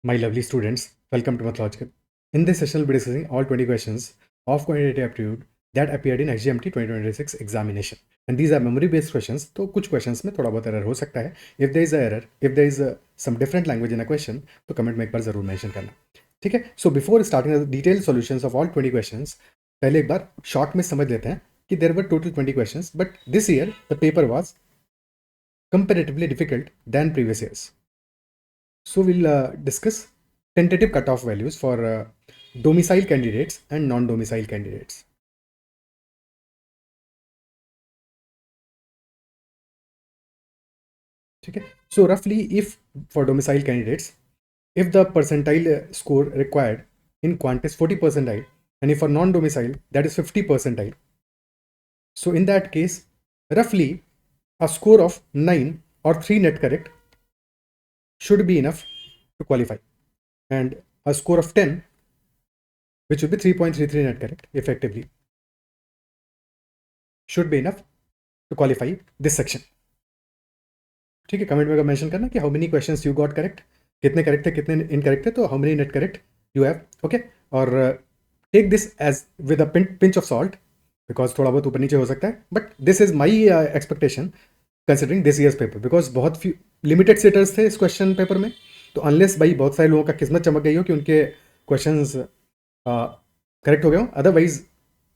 My lovely students, welcome to Mathological. In this session, we'll be discussing all 20 questions of quantitative aptitude that appeared in XGMT 2026 examination. And these are memory-based questions, तो कुछ questions में थोड़ा बहुत error हो सकता है. If there is a error, if there is some different language in a question, तो comment में एक बार जरूर mention करना. ठीक है? So before starting the detailed solutions of all 20 questions, पहले एक बार short में समझ लेते हैं कि there were total 20 questions, but this year the paper was comparatively difficult than previous years. So we'll discuss tentative cutoff values for domicile candidates and non-domicile candidates. Okay. So roughly, if for domicile candidates, if the percentile score required in quant is 40 percentile, and if for non-domicile that is 50 percentile, so in that case, roughly a score of 9 or 3 net correct should be enough to qualify, and a score of 10, which would be 3.33 net correct effectively, should be enough to qualify this section. ठीक है, comment में mention करना कि how many questions you got correct, कितने correct थे कितने incorrect थे, तो how many net correct you have. Okay, और take this as with a pinch of salt because थोड़ा बहुत ऊपर नीचे हो सकता है, but this is my expectation considering this year's paper, because बहुत फ्यू लिमिटेड सीटर्स थे इस क्वेश्चन पेपर में. तो अनलेस भाई बहुत सारे लोगों का किस्मत चमक गई हो कि उनके क्वेश्चन करेक्ट हो गए हो, otherwise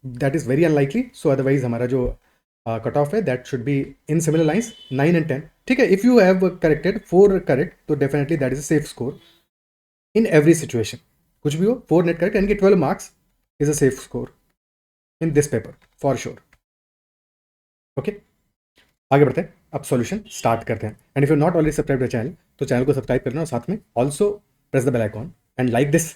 that is very unlikely. So otherwise हमारा जो कट ऑफ है that should be in similar lines 9 and 10. ठीक है, if you have corrected 4 correct तो definitely that is a safe score in every situation. कुछ भी हो 4 नेट करेक्ट यानी कि 12 marks is a safe score in this paper for sure. Okay, आगे बढ़ते हैं, अब सॉल्यूशन स्टार्ट करते हैं. And if you not already subscribe the channel तो चैनल को सब्सक्राइब करना और साथ में also press the bell icon and like this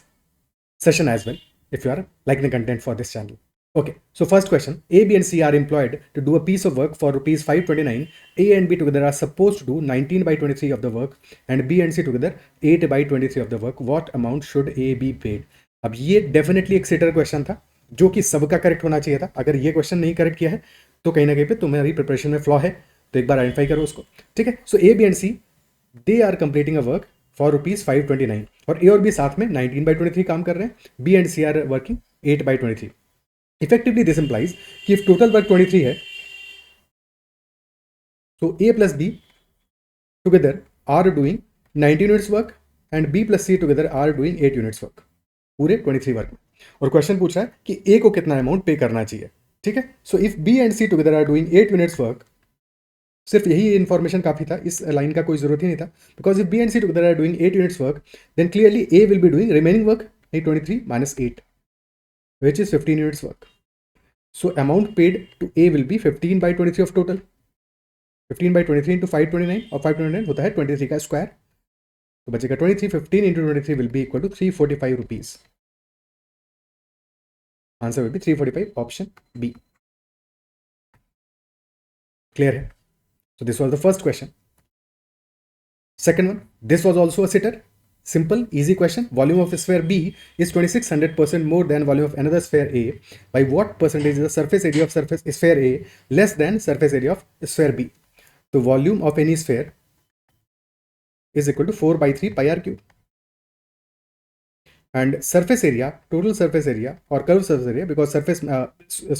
session as well if you are liking the content for this channel. Okay, so first question, A, B and C are employed to do a piece of work for rupees 529. A and B together are supposed to do 19/23 of the work and B and C together 8/23 of the work. What amount should A be paid? अब ये definitely एक shutter question था जो कि सबका correct होना चाहिए था. अगर ये क्वेश्चन नहीं करेक्ट किया है तो कहीं ना कहीं पे तुम्हारी प्रिपरेशन में फ्लॉ है, तो एक बार आइडेंटिफाई करो उसको. ठीक है, so A B and C they are completing a work for rupees 529 और ए और बी साथ में 19/23 काम कर रहे हैं. B and C are working 8/23. Effectively this implies कि इफ टोटल वर्क 23 है तो A plus B together are doing 19 units work and B plus C together are doing 8 units work पूरे 23 वर्क में. और क्वेश्चन पूछ रहा है कि ए को कितना अमाउंट पे करना चाहिए. ठीक है, so if B and C together are doing 8 units work, सिर्फ यही इन्फॉर्मेशन काफी था, इस लाइन का कोई जरूरत ही नहीं था. Because if B and C together are doing 8 units work then clearly A will be doing remaining work 23 minus 8 which is 15 units work. So amount paid to A will be 15/23 of total. 15/23 into 529 और 529 होता है 23 का square, तो बचेगा 23. 15 into 23 will be equal to 345 rupees. Answer will be 345, option B. Clear है? So this was the first question. Second one, this was also a sitter. Simple, easy question. Volume of sphere B is 2600% more than volume of another sphere A. By what percentage is the surface area of surface sphere A less than surface area of sphere B? So volume of any sphere is equal to 4/3 pi r cube. And surface area, total surface area और curved surface area, because surface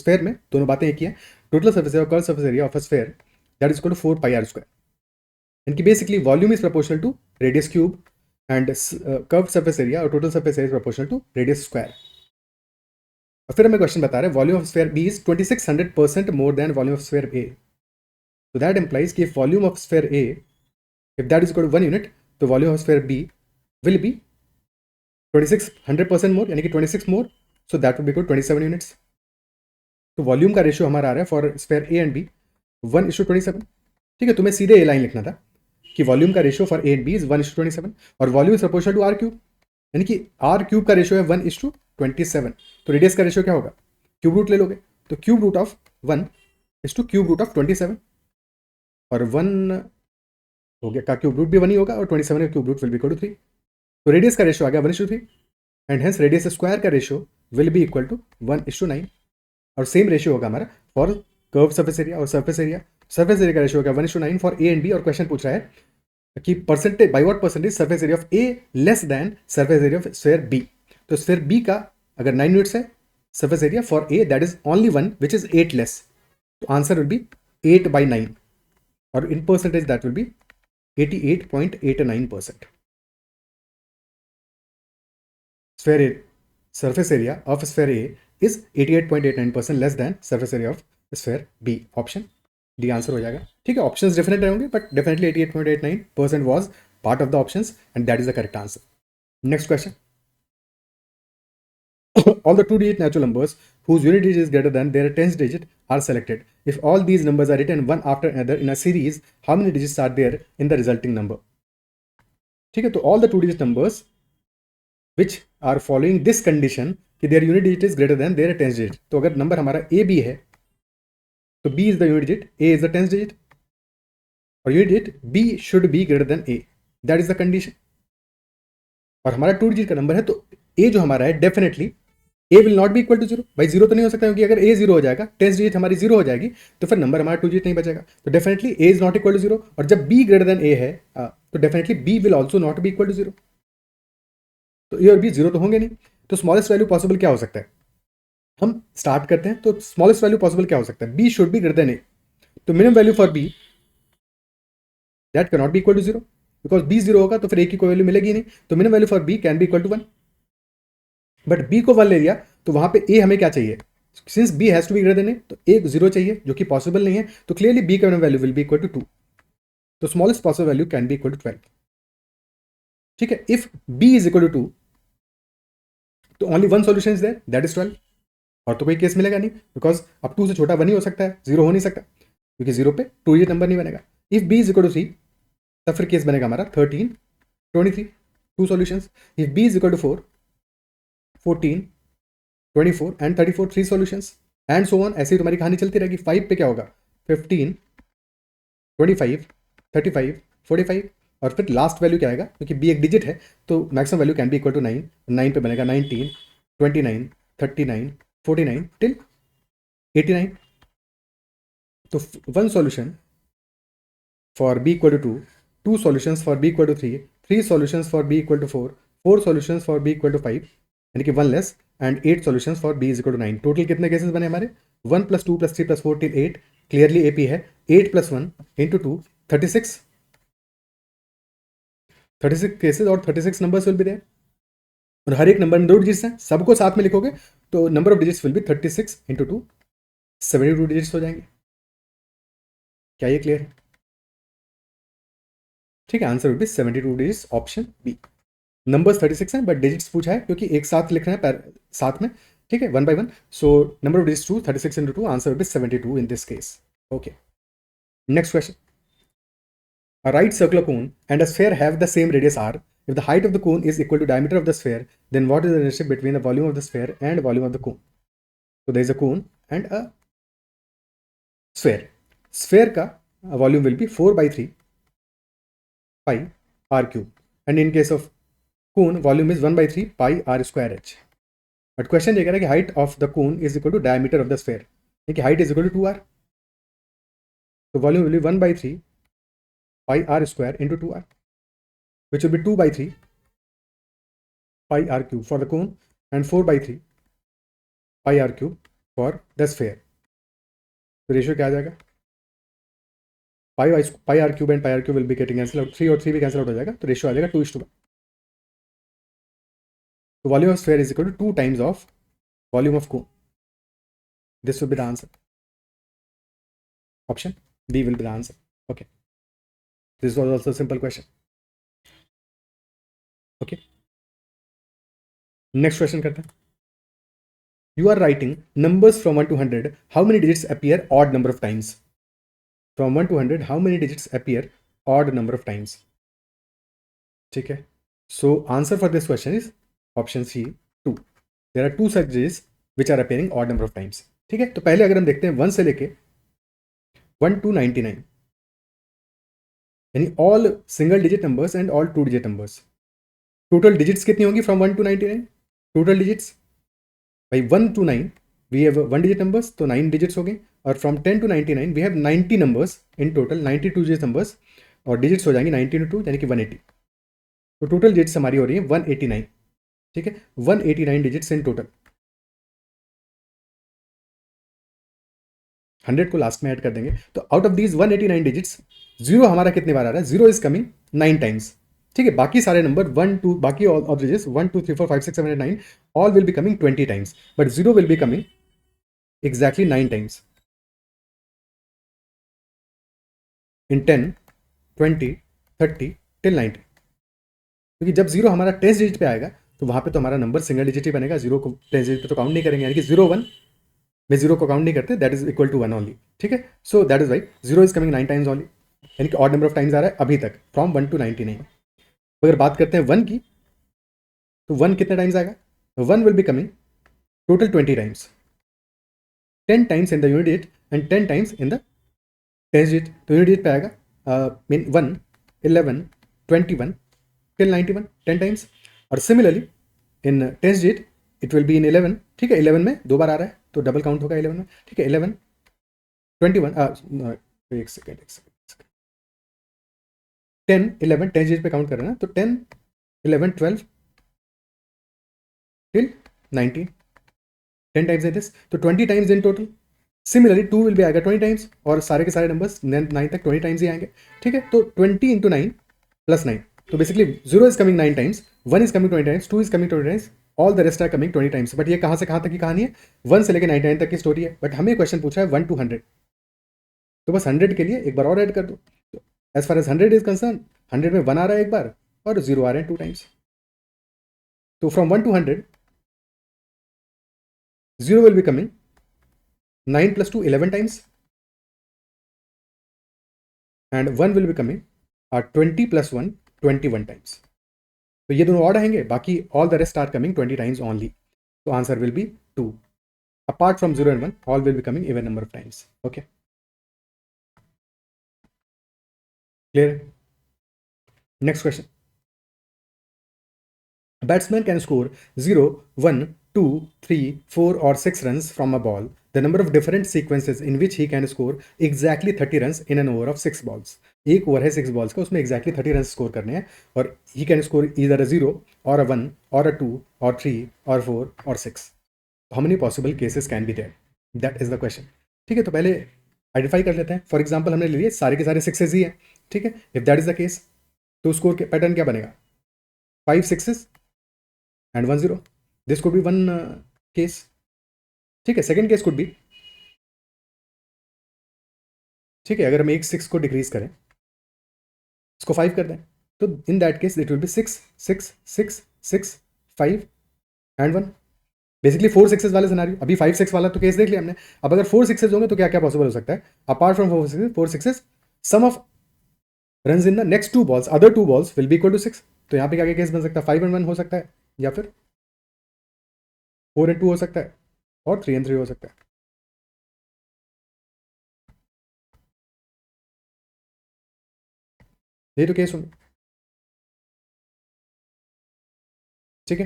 sphere में दोनों बातें एक ही हैं. Total surface area और curved surface area of a sphere that is equal to 4 pi r square. And basically volume is proportional to radius cube and curved surface area और total surface area is proportional to radius square. और फिर हमें question बता रहे हैं volume of sphere B is 2600% more than volume of sphere A. So that implies कि if volume of sphere A, if that is equal to 1 unit, तो volume of sphere B will be 2600% more यानी कि 26 more, so that will be equal to 27 units. तो volume का ratio हमारा आ रहा है for sphere A and B 1:27. ठीक है, तुम्हें सीधे ए लाइन लिखना था कि वॉल्यूम का ratio for A and B is 1:27 और volume is proportional to R cube, यानी कि आर क्यूब का रेशियो है 1:27. तो रेडियस का रेशियो क्या होगा, क्यूब रूट ले लोगे, तो cube root of 1 is to cube root of 27 और 1 हो गया का क्यूब रूट भी 1 ही होगा और 27 का cube root will be equal to 3. तो रेडियस का रेशियो आ गया 1:3 एंड हेंस रेडियस स्क्वायर का ratio will be equal to 1:9. और सेम रेशियो होगा हमारा फॉर कर्व सरफेस एरिया और सरफेस एरिया. सरफेस एरिया का रेशियो होगा 1:9 फॉर ए एंड बी. और क्वेश्चन पूछ रहा है कि percentage by what percentage surface area of A less than surface area of sphere B. तो स्फीयर बी का अगर 9 यूनिट्स है surface area for A that is only one which is 8 less, तो आंसर विल बी 8/9 और in percentage that will be 88.89%. Surface area of sphere A is 88.89% less than surface area of sphere B. Option D answer हो जाएगा. ठीक है, options different रहेंगे but definitely 88.89% was part of the options and that is the correct answer. Next question. All the two-digit natural numbers whose unit digit is greater than their tens digit are selected. If all these numbers are written one after another in a series, how many digits are there in the resulting number? ठीक है, तो all the two-digit numbers which are following this condition कि their unit digit is greater than their tens digit. तो अगर number हमारा a b है तो b is the unit digit, a is the tens digit और unit digit b should be greater than a. That is the condition. और हमारा 2 digit का number है तो a जो हमारा है definitely a will not be equal to zero. भाई जीरो तो नहीं हो सकता क्योंकि अगर a जीरो हो जाएगा, टेंस डिजिट हमारी जीरो हो जाएगी तो फिर नंबर हमारा 2 डिजिट नहीं बचेगा. तो definitely a is not equal to zero और जब b ग्रेटर देन a है तो definitely b will also not be equal to zero. तो a और b जीरो तो होंगे नहीं. तो स्मॉलेस्ट वैल्यू पॉसिबल क्या हो सकता है, हम स्टार्ट करते हैं. तो स्मॉलेस्ट वैल्यू पॉसिबल क्या हो सकता है, b should be greater than a. तो minimum value for b that can not be equal to zero because b zero होगा तो फिर a की कोई वैल्यू मिलेगी नहीं. तो minimum value for b can be equal to 1 but b को 1 ले लिया तो वहां पे a हमें क्या चाहिए, since b has to be greater than a तो a जीरो चाहिए जो कि पॉसिबल नहीं है. तो क्लियरली b का minimum value will be equal to 2. तो smallest possible value can be equal to 12. ठीक है, if b is equal to 2 तो only one solution is there that is 12 और तो कोई केस मिलेगा नहीं बिकॉज अब 2 से छोटा 1 ही हो सकता है, जीरो हो नहीं सकता क्योंकि जीरो पे 2 डिजिट नंबर नहीं बनेगा. If b is equal to 3 तब फिर केस बनेगा हमारा 13 23 2 solutions. If b is equal to 4 14 24 and 34 3 solutions and so on. ऐसे ही तुम्हारी कहानी चलती रहेगी. 5 पे क्या होगा 15 25 35 45 और फिर लास्ट वैल्यू क्या आएगा क्योंकि b एक डिजिट है तो maximum value can be equal to 9. 9 पे बनेगा 19 29 39 49 टिल 89. तो one solution for b equal to 2 2 solutions for b equal to 3 3 solutions for b equal to 4 4 solutions for b equal to 5 यानी कि 1 less and 8 solutions for b is equal to 9. Total कितने cases बने हमारे 1 + 2 + 3 + 4 till 8. Clearly AP है 8 + 1 × 2 36 cases और 36 numbers will be there और हर एक number में 2 डिजिट्स हैं. सबको साथ में लिखोगे तो number of digits will be 36 × 2 72 digits हो जाएंगे. क्या ये क्लियर है? ठीक है, answer will be 72 digits option B. Numbers 36 हैं बट डिजिट्स पूछा है क्योंकि एक साथ लिख रहे हैं साथ में. ठीक है, 1 by 1. So number of digits 2 36 × 2 answer will be 72 in this case. Okay, next question. A right circular cone and a sphere have the same radius r. If the height of the cone is equal to diameter of the sphere, then what is the relationship between the volume of the sphere and volume of the cone? So there is a cone and a sphere. Sphere का volume will be 4/3 pi r cube, and in case of cone, volume is 1/3 pi r square h. But question ये कह रहा है कि height of the cone is equal to diameter of the sphere. यानी कि height is equal to 2r. So volume will be 1/3 pi r square into 2r, which will be 2/3 pi r cube for the cone and 4/3 pi r cube for the sphere. तो ratio क्या आ जाएगा, pi r cube and pi r cube will be getting cancel out. 3 और 3 भी cancel out हो जाएगा तो ratio आ जाएगा 2:1. तो volume of sphere is equal to 2 times of volume of cone. This will be the answer. Option B will be the answer. Okay. This was also a simple question. Okay. Next question करते हैं. You are writing numbers from 1 to 100. How many digits appear odd number of times? From 1 to 100, how many digits appear odd number of times? ठीक है. So answer for this question is option C 2. There are 2 such digits which are appearing odd number of times. ठीक है. तो पहले अगर हम देखते हैं 1 से लेके 1 to 99 यानी all single digit numbers and all 2 digit numbers. Total digits कितनी होंगी फ्रॉम 1 to 99? टोटल डिजिट्स भाई 1 to 9 we have 1 digit numbers तो 9 डिजिट्स हो गए और from 10 to 99 we have 90 numbers in total, 92 digit numbers और डिजिट्स हो जाएंगी 19 into 2 यानी कि 180। तो टोटल डिजिट्स हमारी हो रही है 189। ठीक है, 189 डिजिट्स इन टोटल। 100 को लास्ट में ऐड कर देंगे तो out of these 189 digits zero हमारा कितने बार आ रहा है? Zero is coming 9 times. ठीक है, बाकी सारे नंबर 1 2 बाकी all digits 1 2 3 4 5 6 7 8 9 all will be coming 20 times, but zero will be coming exactly 9 times in 10 20 30 till 90। क्योंकि जब जीरो हमारा 10 डिजिट पे आएगा तो वहां पे तो हमारा नंबर सिंगल डिजिट ही बनेगा, जीरो को 10 डिजिट पे तो काउंट नहीं करेंगे, यानी कि 0 1 में जीरो को काउंट नहीं करते, that is equal to 1 only. ठीक है, so that is why zero is coming 9 times only, यानी कि ऑड नंबर ऑफ टाइम्स आ रहा है अभी तक फ्रॉम 1 to 99। अगर बात करते हैं 1 की, तो 1 कितने टाइम्स आएगा? 1 will be coming total 20 times, 10 times in the unit digit and 10 times in the 10 digit. तो यूनिट डिजिट पे आएगा मीन 1 11 21 टिल 91 10 टाइम्स। और similarly in 10 digit it will be in 11। ठीक है, 11 में 2 बार आ रहा है तो डबल काउंट होगा 11 में। ठीक है, 11 21 एक सेकेंड 10 11 10 डिजिट पे काउंट कर रहे हैं ना, तो 10 11 12 टिल 19 10 टाइम्स इन दिस, तो 20 times in total. Similarly 2 will भी आएगा 20 टाइम्स, और सारे के सारे नंबर्स 9 तक 20 टाइम्स ही आएंगे। ठीक है, तो 20 into 9 plus 9, तो basically 0 is coming 9 times, 1 is coming 20 times, 2 is coming 20 times, all the rest are coming 20 times. But ये कहाँ से कहाँ तक की कहानी है? 1 से लेकर 99 तक की स्टोरी है, बट हमें क्वेश्चन पूछा है 1 to 100, तो बस 100 के लिए एक बार और ऐड कर दो। As far as 100 is concerned, 100 में 1 आ रहा है एक बार और 0 आ रहे हैं 2 टाइम्स। तो from 1 to 100 0 will be coming 9 plus 2 11 times, and 1 will be coming 20 plus 1 21 times। तो ये दोनों ऑड आएंगे, बाकी all the rest are coming 20 times only. तो answer will be 2। Apart from 0 and 1 all will be coming even number of times. Okay, clear? Next question. A batsman can score 0 1 2 3 4 or 6 runs from a ball, the number of different sequences in which he can score exactly 30 runs in an over of 6 balls। एक over है 6 balls का, उसमें exactly 30 run score करने हैं, और he can score either a 0 or a 1 or a 2 or 3 or 4 or 6। How many possible cases can be there? That is the question। ठीक है, तो पहले आइडेंटिफाई कर लेते हैं। फॉर एग्जाम्पल हमने ले लिए सारे के सारे सिक्सेस ही हैं। ठीक है, if that is the case तो स्कोर के पैटर्न क्या बनेगा? 5 6s and 1 0। This could be one case। ठीक है, सेकेंड केस कुड बी, ठीक है, अगर हम एक 6 को डिक्रीज करें, इसको 5 कर दें, तो in that case it will be 6 6 6 6 5 and 1। Basically 4 6s वाले सिनारियो। अभी 5 6 वाला तो केस देख लिया हमने। अब अगर 4 6s होंगे तो क्या क्या पॉसिबल हो सकता है? Apart from 4 6s sum of run in the next 2 balls, other 2 balls will be equal to 6। तो यहाँ पे क्या क्या केस बन सकता है? 5 and 1 हो सकता है, या फिर 4 and 2 हो सकता है, और 3 and 3 हो सकता है। ये तो केस होंगे। ठीक है,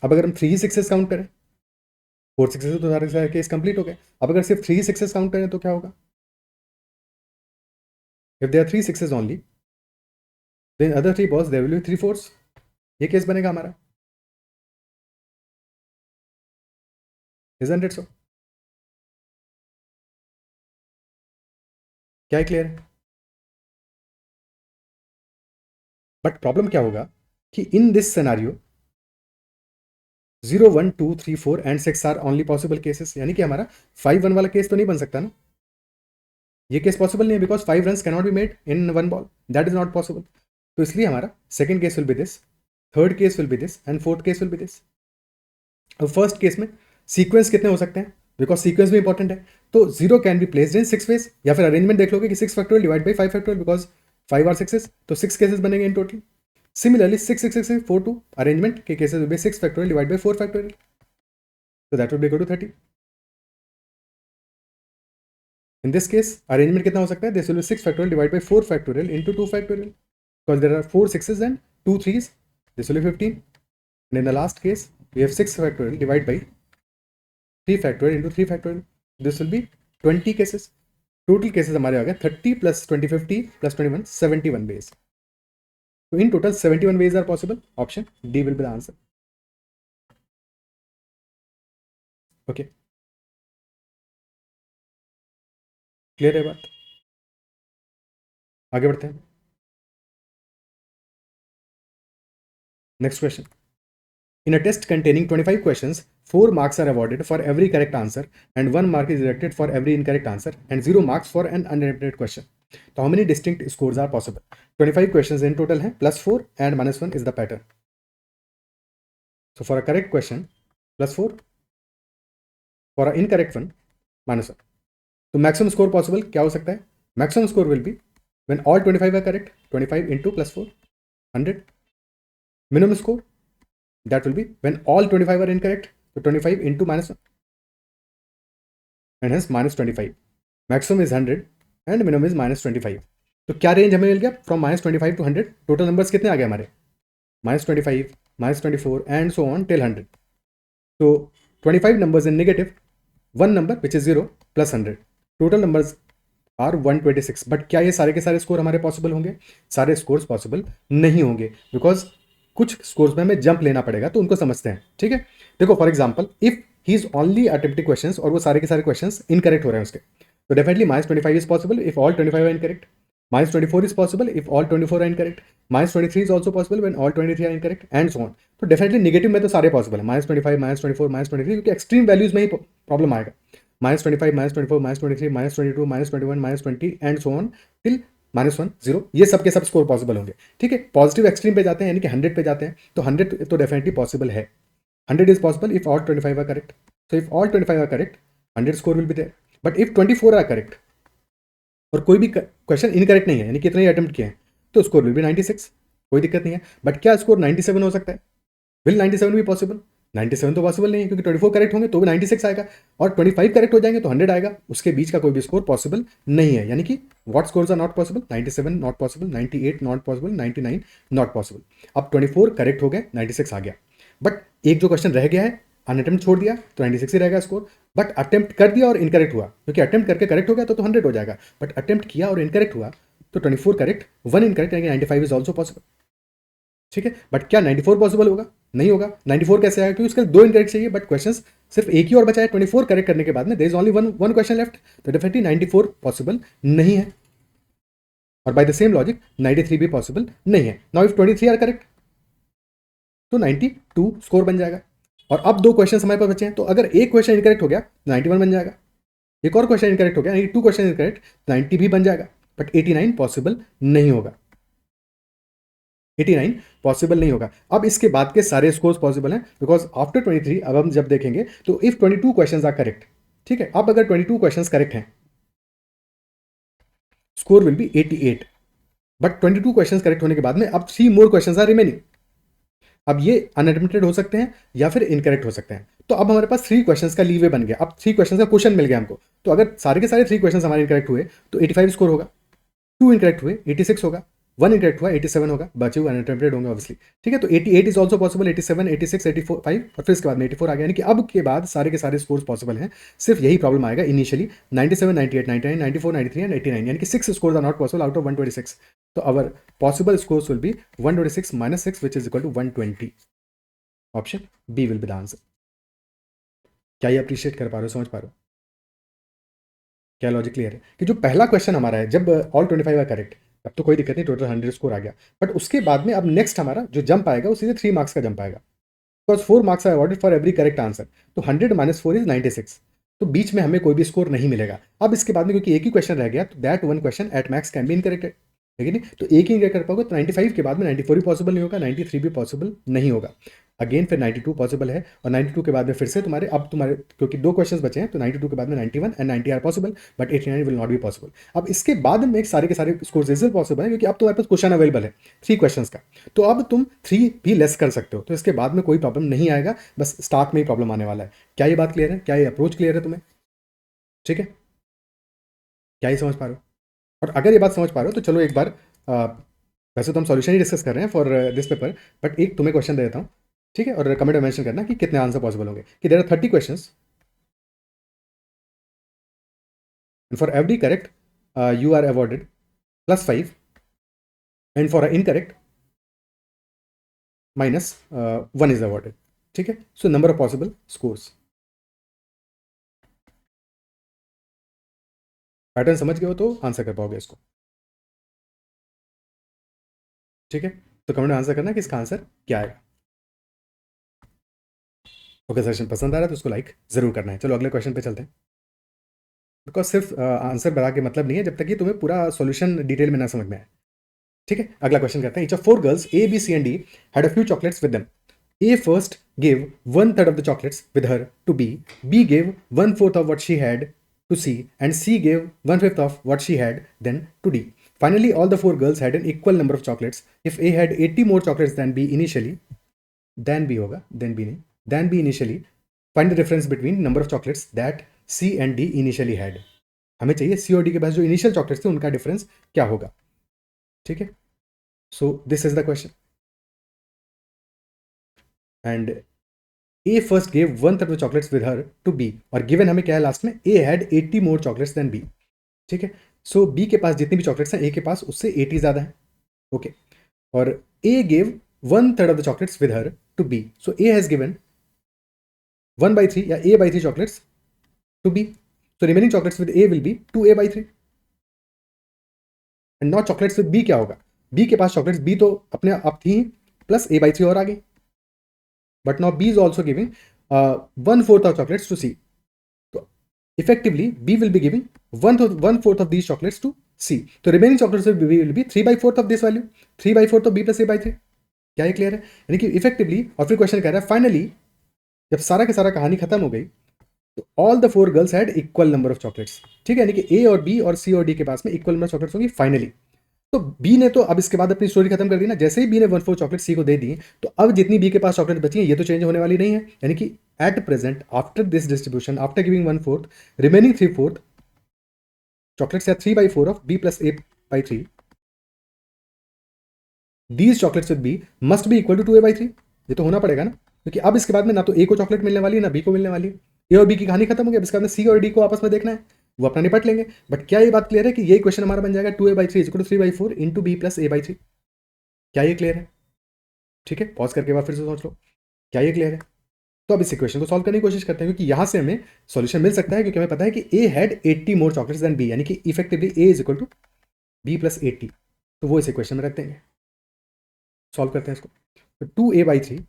अब अगर हम 3 6s काउंट करें, 4 6s तो सारे केस कंप्लीट हो गए। अब अगर सिर्फ 3 6s काउंट करें तो क्या होगा? If there 3 6s only, then other 3 balls there will be 3 4s। ये केस बनेगा हमारा, इजंट इट सो? क्या क्लियर है? बट प्रॉब्लम क्या होगा कि in this scenario 0 1 2 3 4 and 6 are only possible cases, यानी कि हमारा 5 1 वाला केस तो नहीं बन सकता ना। ये केस पॉसिबल नहीं है, because 5 run cannot be made in 1 ball, that is not possible. तो इसलिए हमारा second case will be this, third case will be this, and fourth case will be this. अब फर्स्ट केस में sequence कितने हो सकते हैं? बिकॉज सीक्वेंस भी इंपॉर्टेंट है। तो 0 can be placed in 6 ways, या फिर अरेंजमेंट देख लोगे कि 6 factorial divide by 5 factorial, because 5 are 6s, तो 6 केसेस बनेंगे इन टोटल। Similarly 6 6 6 6 4 2 arrangement के cases will be 6 factorial divided by 4 factorial, so that would be equal to 30। In this case arrangement कितना हो सकता है? This will be 6 factorial divided by 4 factorial into 2 factorial, because there are 4 6s and 2 3s, this will be 15। And in the last case we have 6 factorial divided by 3 factorial into 3 factorial, this will be 20 cases। Total cases हमारे आ गए 30 plus 20 50 plus 21 71 ways. So in total 71 ways are possible. Option D will be the answer. Okay. Clear है बात? आगे बढ़ते हैं. Next question. In a test containing 25 questions, 4 marks are awarded for every correct answer and 1 mark is deducted for every incorrect answer and 0 marks for an unattempted question. So how many distinct scores are possible? 25 questions in total हैं, plus 4 and minus 1 is the pattern. So for a correct question, plus 4. For an incorrect one, minus 1. So maximum score possible क्या हो सकता है? Maximum score will be when all 25 are correct, 25 into plus 4, 100. Minimum score, that will be when all 25 are incorrect, so 25 into minus 1, and hence minus 25. Maximum is 100 and minimum is minus 25. तो क्या range हमें मिल गया? From minus 25 to 100. Total numbers कितने आ गए हमारे? Minus 25, minus 24 and so on till 100. तो 25 numbers in negative, 1 number which is 0 plus 100. Total numbers are 126. But क्या ये सारे के सारे स्कोर हमारे पॉसिबल होंगे? सारे स्कोर्स पॉसिबल नहीं होंगे, बिकॉज कुछ स्कोर्स में हमें जंप लेना पड़ेगा. तो उनको समझते हैं. ठीक है, देखो for example if he is only attempting questions और वो सारे के सारे क्वेश्चंस इनकरेक्ट हो रहे हैं उसके, तो definitely minus 25 is possible if all 25 are incorrect. Minus 24 is possible if all 24 are incorrect. Minus 23 is also possible when all 23 are incorrect and so on. तो डेफिनेटली नेगेटिव में तो सारे पॉसिबल है, माइनस 25, माइनस 24, माइनस 23, क्योंकि extreme values में ही problem आएगा. Minus 25, minus 24, minus 23, minus 22, minus 21, minus 20 and so on till minus 1, 0. ये सब के सब स्कोर पॉसिबल होंगे. ठीक है, पॉजिटिव एक्सट्रीम पे जाते हैं यानी कि 100 पे जाते हैं, तो 100 तो डेफिनेटली पॉसिबल है. 100 is possible if all 25 are correct. So if all 25 are correct, 100 score will be there. But if 24 are correct और कोई भी क्वेश्चन इनकरेक्ट नहीं है, यानी कितने अटेम्प्ट किए हैं, तो स्कोर विल बी 96. कोई दिक्कत नहीं है. बट क्या स्कोर 97 हो सकता है? विल 97 भी पॉसिबल? 97 तो पॉसिबल नहीं है, क्योंकि 24 करेक्ट होंगे तो भी 96 आएगा, और 25 करेक्ट हो जाएंगे तो 100 आएगा. उसके बीच का कोई भी स्कोर पॉसिबल नहीं है. यानी कि what scores are not possible? 97 not possible, 98 not possible, 99 not possible. अब 24 करेक्ट हो गए, 96 आ गया. बट एक जो क्वेश्चन रह गया है, अनअटेम्प्ट छोड़ दिया, तो 96 ही रहेगा स्कोर. बट अटेम्प्ट कर दिया और इनकरेक्ट हुआ, क्योंकि अटेम्प्ट करके करेक्ट हो गया तो 100 हो जाएगा. बट अटेम्प्ट किया और इनकरेक्ट हुआ तो 24 करेक्ट, 1 इनकरेक्ट, यानी 95 इज ऑल्सो पॉसिबल. ठीक है, बट क्या 94 पॉसिबल होगा? नहीं होगा. 94 कैसे आएगा? क्योंकि उसके 2 इनकरेक्ट चाहिए, बट क्वेश्चन सिर्फ एक ही और बचा है. 24 करेक्ट करने के बाद में there is only one question left, तो डेफिनेटली 94 पॉसिबल नहीं है. और बाय द सेम लॉजिक 93 भी पॉसिबल नहीं है. नाउ इफ 23 आर करेक्ट तो 92 स्कोर बन जाएगा. और अब 2 क्वेश्चन हमारे पास बचे हैं, तो अगर एक क्वेश्चन इनकरेक्ट हो गया 91 बन जाएगा. एक और क्वेश्चन इनकरेक्ट हो गया, 2 क्वेश्चन इनकरेक्ट, 90 भी बन जाएगा. बट 89 पॉसिबल नहीं होगा. 89 पॉसिबल नहीं होगा. अब इसके बाद के सारे स्कोर्स पॉसिबल हैं, बिकॉज आफ्टर 23 अब हम जब देखेंगे तो इफ 22 क्वेश्चंस आर करेक्ट, ठीक है, अब अगर 22 क्वेश्चंस करेक्ट हैं, score will B 88. But 22 questions correct होने के बाद में अब 3 मोर क्वेश्चंस आर रिमेनिंग. अब ये अनअटेम्प्टेड हो सकते हैं या फिर इनकरेक्ट हो सकते हैं. तो अब हमारे पास 3 क्वेश्चंस का लीवे बन गया. अब 3 क्वेश्चंस का क्वेश्चन मिल गया हमको. तो अगर सारे के सारे 3 क्वेश्चंस हमारे इनकरेक्ट हुए तो 85 स्कोर होगा. 2 इनकरेक्ट हुए 86 होगा. 1 इनकरेक्ट हुआ 87 होगा. बचे हुए अनअटेम्प्टेड होंगे ऑब्वियसली. ठीक है, तो 88 इज ऑल्सो पॉसिबल, 87, 86, 85 और फिर इसके बाद में 84 आ गया. यानी कि अब के बाद सारे के सारे स्कोर्स पॉसिबल हैं. सिर्फ यही प्रॉब्लम आएगा इनिशियली 97, 98, 99, 94, 93 एंड 89, यानी कि 6 scores are not possible out of 126. तो our possible scores will be 126 minus 6 which is equal to 120. Option B will be the answer. क्या ये अप्रिशिएट कर पा रहे हो, समझ पा रहे हो? क्या लॉजिक क्लियर है? कि जो पहला क्वेश्चन हमारा है, जब ऑल 25 आर करेक्ट, तब तो कोई दिक्कत नहीं, टोटल 100 स्कोर आ गया. बट उसके बाद में अब नेक्स्ट हमारा जो जंप आएगा वो सीधे 3 मार्क्स का जंप आएगा, because 4 marks are awarded for every correct answer. तो 100 माइनस 4 इज 96. तो बीच में हमें कोई भी स्कोर नहीं मिलेगा. अब इसके बाद में क्योंकि एक ही क्वेश्चन रह गया, तो that one question at max can be incorrected. ठीक है, तो एक ही इनकरेक्ट कर पाओगे. तो 95 के बाद में 94 भी पॉसिबल नहीं होगा, 93 भी पॉसिबल नहीं होगा. अगेन फिर 92 पॉसिबल है, और 92 के बाद में फिर से तुम्हारे क्योंकि 2 क्वेश्चंस बचे हैं, तो 92 के बाद में 91 and 90 are possible, but 89 will not be possible. अब इसके बाद में एक सारे के सारे स्कोर्स इज पॉसिबल है, क्योंकि अब तुम्हारे पास क्वेश्चन अवेलेबल है 3 क्वेश्चंस का. तो अब तुम 3 भी लेस कर सकते हो. तो इसके बाद में कोई प्रॉब्लम नहीं आएगा, बस स्टार्ट में ही प्रॉब्लम आने वाला है. क्या ये बात क्लियर है? क्या ये अप्रोच क्लियर है तुम्हें? ठीक है, क्या ये समझ पा रहे हो? और अगर ये बात समझ पा रहे हो तो चलो एक बार वैसे तो हम सॉल्यूशन ही डिस्कस कर रहे हैं फॉर दिस पेपर, बट एक तुम्हें क्वेश्चन दे देता हूँ. ठीक है, और कमेंट में मेंशन करना कि कितने आंसर पॉसिबल होंगे. कि there are 30 questions, and for every correct you are awarded +5, and for incorrect -1 is awarded. ठीक है, so number of possible scores. Pattern समझ गए हो तो आंसर कर पाओगे इसको. ठीक है, तो कमेंट में आंसर करना कि इसका आंसर क्या आएगा. ओके, सेशन पसंद आ रहा है तो उसको लाइक जरूर करना है. चलो अगले क्वेश्चन पे चलते हैं. बिकॉज सिर्फ आंसर बता के मतलब नहीं है जब तक कि तुम्हें पूरा सॉल्यूशन डिटेल में ना समझ में आए. ठीक है, अगला क्वेश्चन करते हैं. Each of 4 girls A, B, C and D had a few chocolates with them. A first gave 1/3 of the chocolates with her to B. B gave 1/4 of what she had to C, and C gave 1/5 of what she had then to D. Finally, all the 4 girls had an equal number of chocolates. If A had 80 more chocolates than B initially, then B होगा, then B नहीं, than B initially, find the difference between number of chocolates that C and D initially had. हमें चाहिए C और D के पास जो initial chocolates थे उनका difference क्या होगा. ठीक है, so this is the question. And A first gave 1/3 of the chocolates with her to B, और गिवन हमें क्या है लास्ट में, A had 80 more chocolates than B. ठीक है, सो B के पास जितनी भी चॉकलेट्स हैं A के पास उससे 80 ज़्यादा है. ओके, और A gave 1/3 of the chocolates with her to B. So A has given 1/3 या A/3 chocolates to B. So remaining chocolates with A will be 2A/3. And not chocolates with B क्या होगा, B के पास chocolates B तो अपने आप थी plus A/3 और आ गई. But now B is also giving 1/4 of chocolates to C. So effectively, B will be giving 1/4 of these chocolates to C. So remaining chocolates will be 3/4 of this value, 3/4 of B plus A/3. क्या ये clear है? यानी कि effectively, और फिर question कह रहा है फाइनली जब सारा के सारा कहानी खत्म हो गई तो all the 4 girls had equal number of chocolates. ठीक है, यानी कि A और B और C और D के पास में इक्वल नंबर ऑफ चॉकलेट्स होंगी फाइनली. तो बी ने तो अब इसके बाद अपनी स्टोरी खत्म कर दी ना. जैसे ही बी ने 1/4 चॉकलेट सी को दे दी तो अब जितनी बी के पास चॉकलेट बची है ये तो चेंज होने वाली नहीं है. यानी कि at present after this distribution, after giving 1/4, remaining 3/4 chocolates या 3/4 of b plus A/3, these chocolates with b must be equal to 2A/3. ये तो होना पड़ेगा ना, क्योंकि अब इसके बाद में ना तो ए को चॉकलेट मिलने वाली है ना बी को मिलने वाली है. ए और बी की कहानी खत्म हो गई. अब इसके बाद में सी और डी को आपस में देखना है, वो अपना निपट लेंगे. बट क्या ये बात क्लियर है कि ये क्वेश्चन हमारा बन जाएगा 2A/3 equal to 3/4 into b plus A/3. क्या ये क्लियर है? ठीक है, पॉज करके बाद फिर से सोच लो, क्या ये क्लियर है? तो अब इस इक्वेशन को सॉल्व करने की कोशिश करते हैं, क्योंकि यहां से हमें सॉल्यूशन मिल सकता है, क्योंकि हमें पता है कि A had 80 more chocolates than B, यानी कि effectively A is equal to B plus 80. तो वो इस इक्वेशन में रख देंगे. सॉल्व करते हैं इसको. तो 2A/3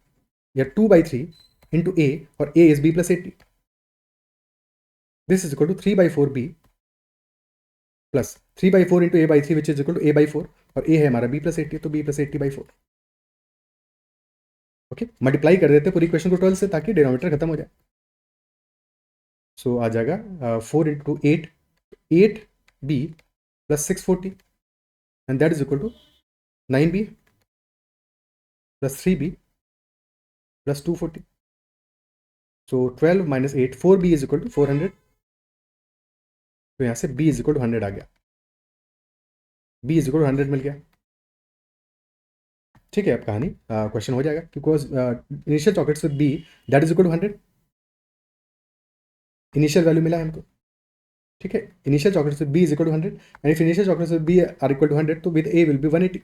या 2/3 इंटू ए, और A is B plus 80. This is equal to 3/4b plus 3/4 into A/3 which is equal to A/4, और ए है हमारा b प्लस 80, तो b प्लस 80/4. ओके, मल्टीप्लाई कर देते हैं पूरी इक्वेशन को 12 से ताकि डिनोमिनेटर खत्म हो जाए. सो आ जाएगा 4 into 8, 8b plus 640, and that is equal to 9b plus 3b plus 240. So 12 minus 8, 4b is equal to 400. तो यहाँ से b इज इक्वल टू 100 आ गया. b इज इक्वल टू 100 मिल गया. ठीक है, अब कहानी क्वेश्चन हो जाएगा, because initial chocolates with b that is equal to 100. Initial value मिला है हमको. ठीक है, initial chocolates with b is equal to 100, and if initial chocolates with b are equal to 100 तो विद a विल बी 180.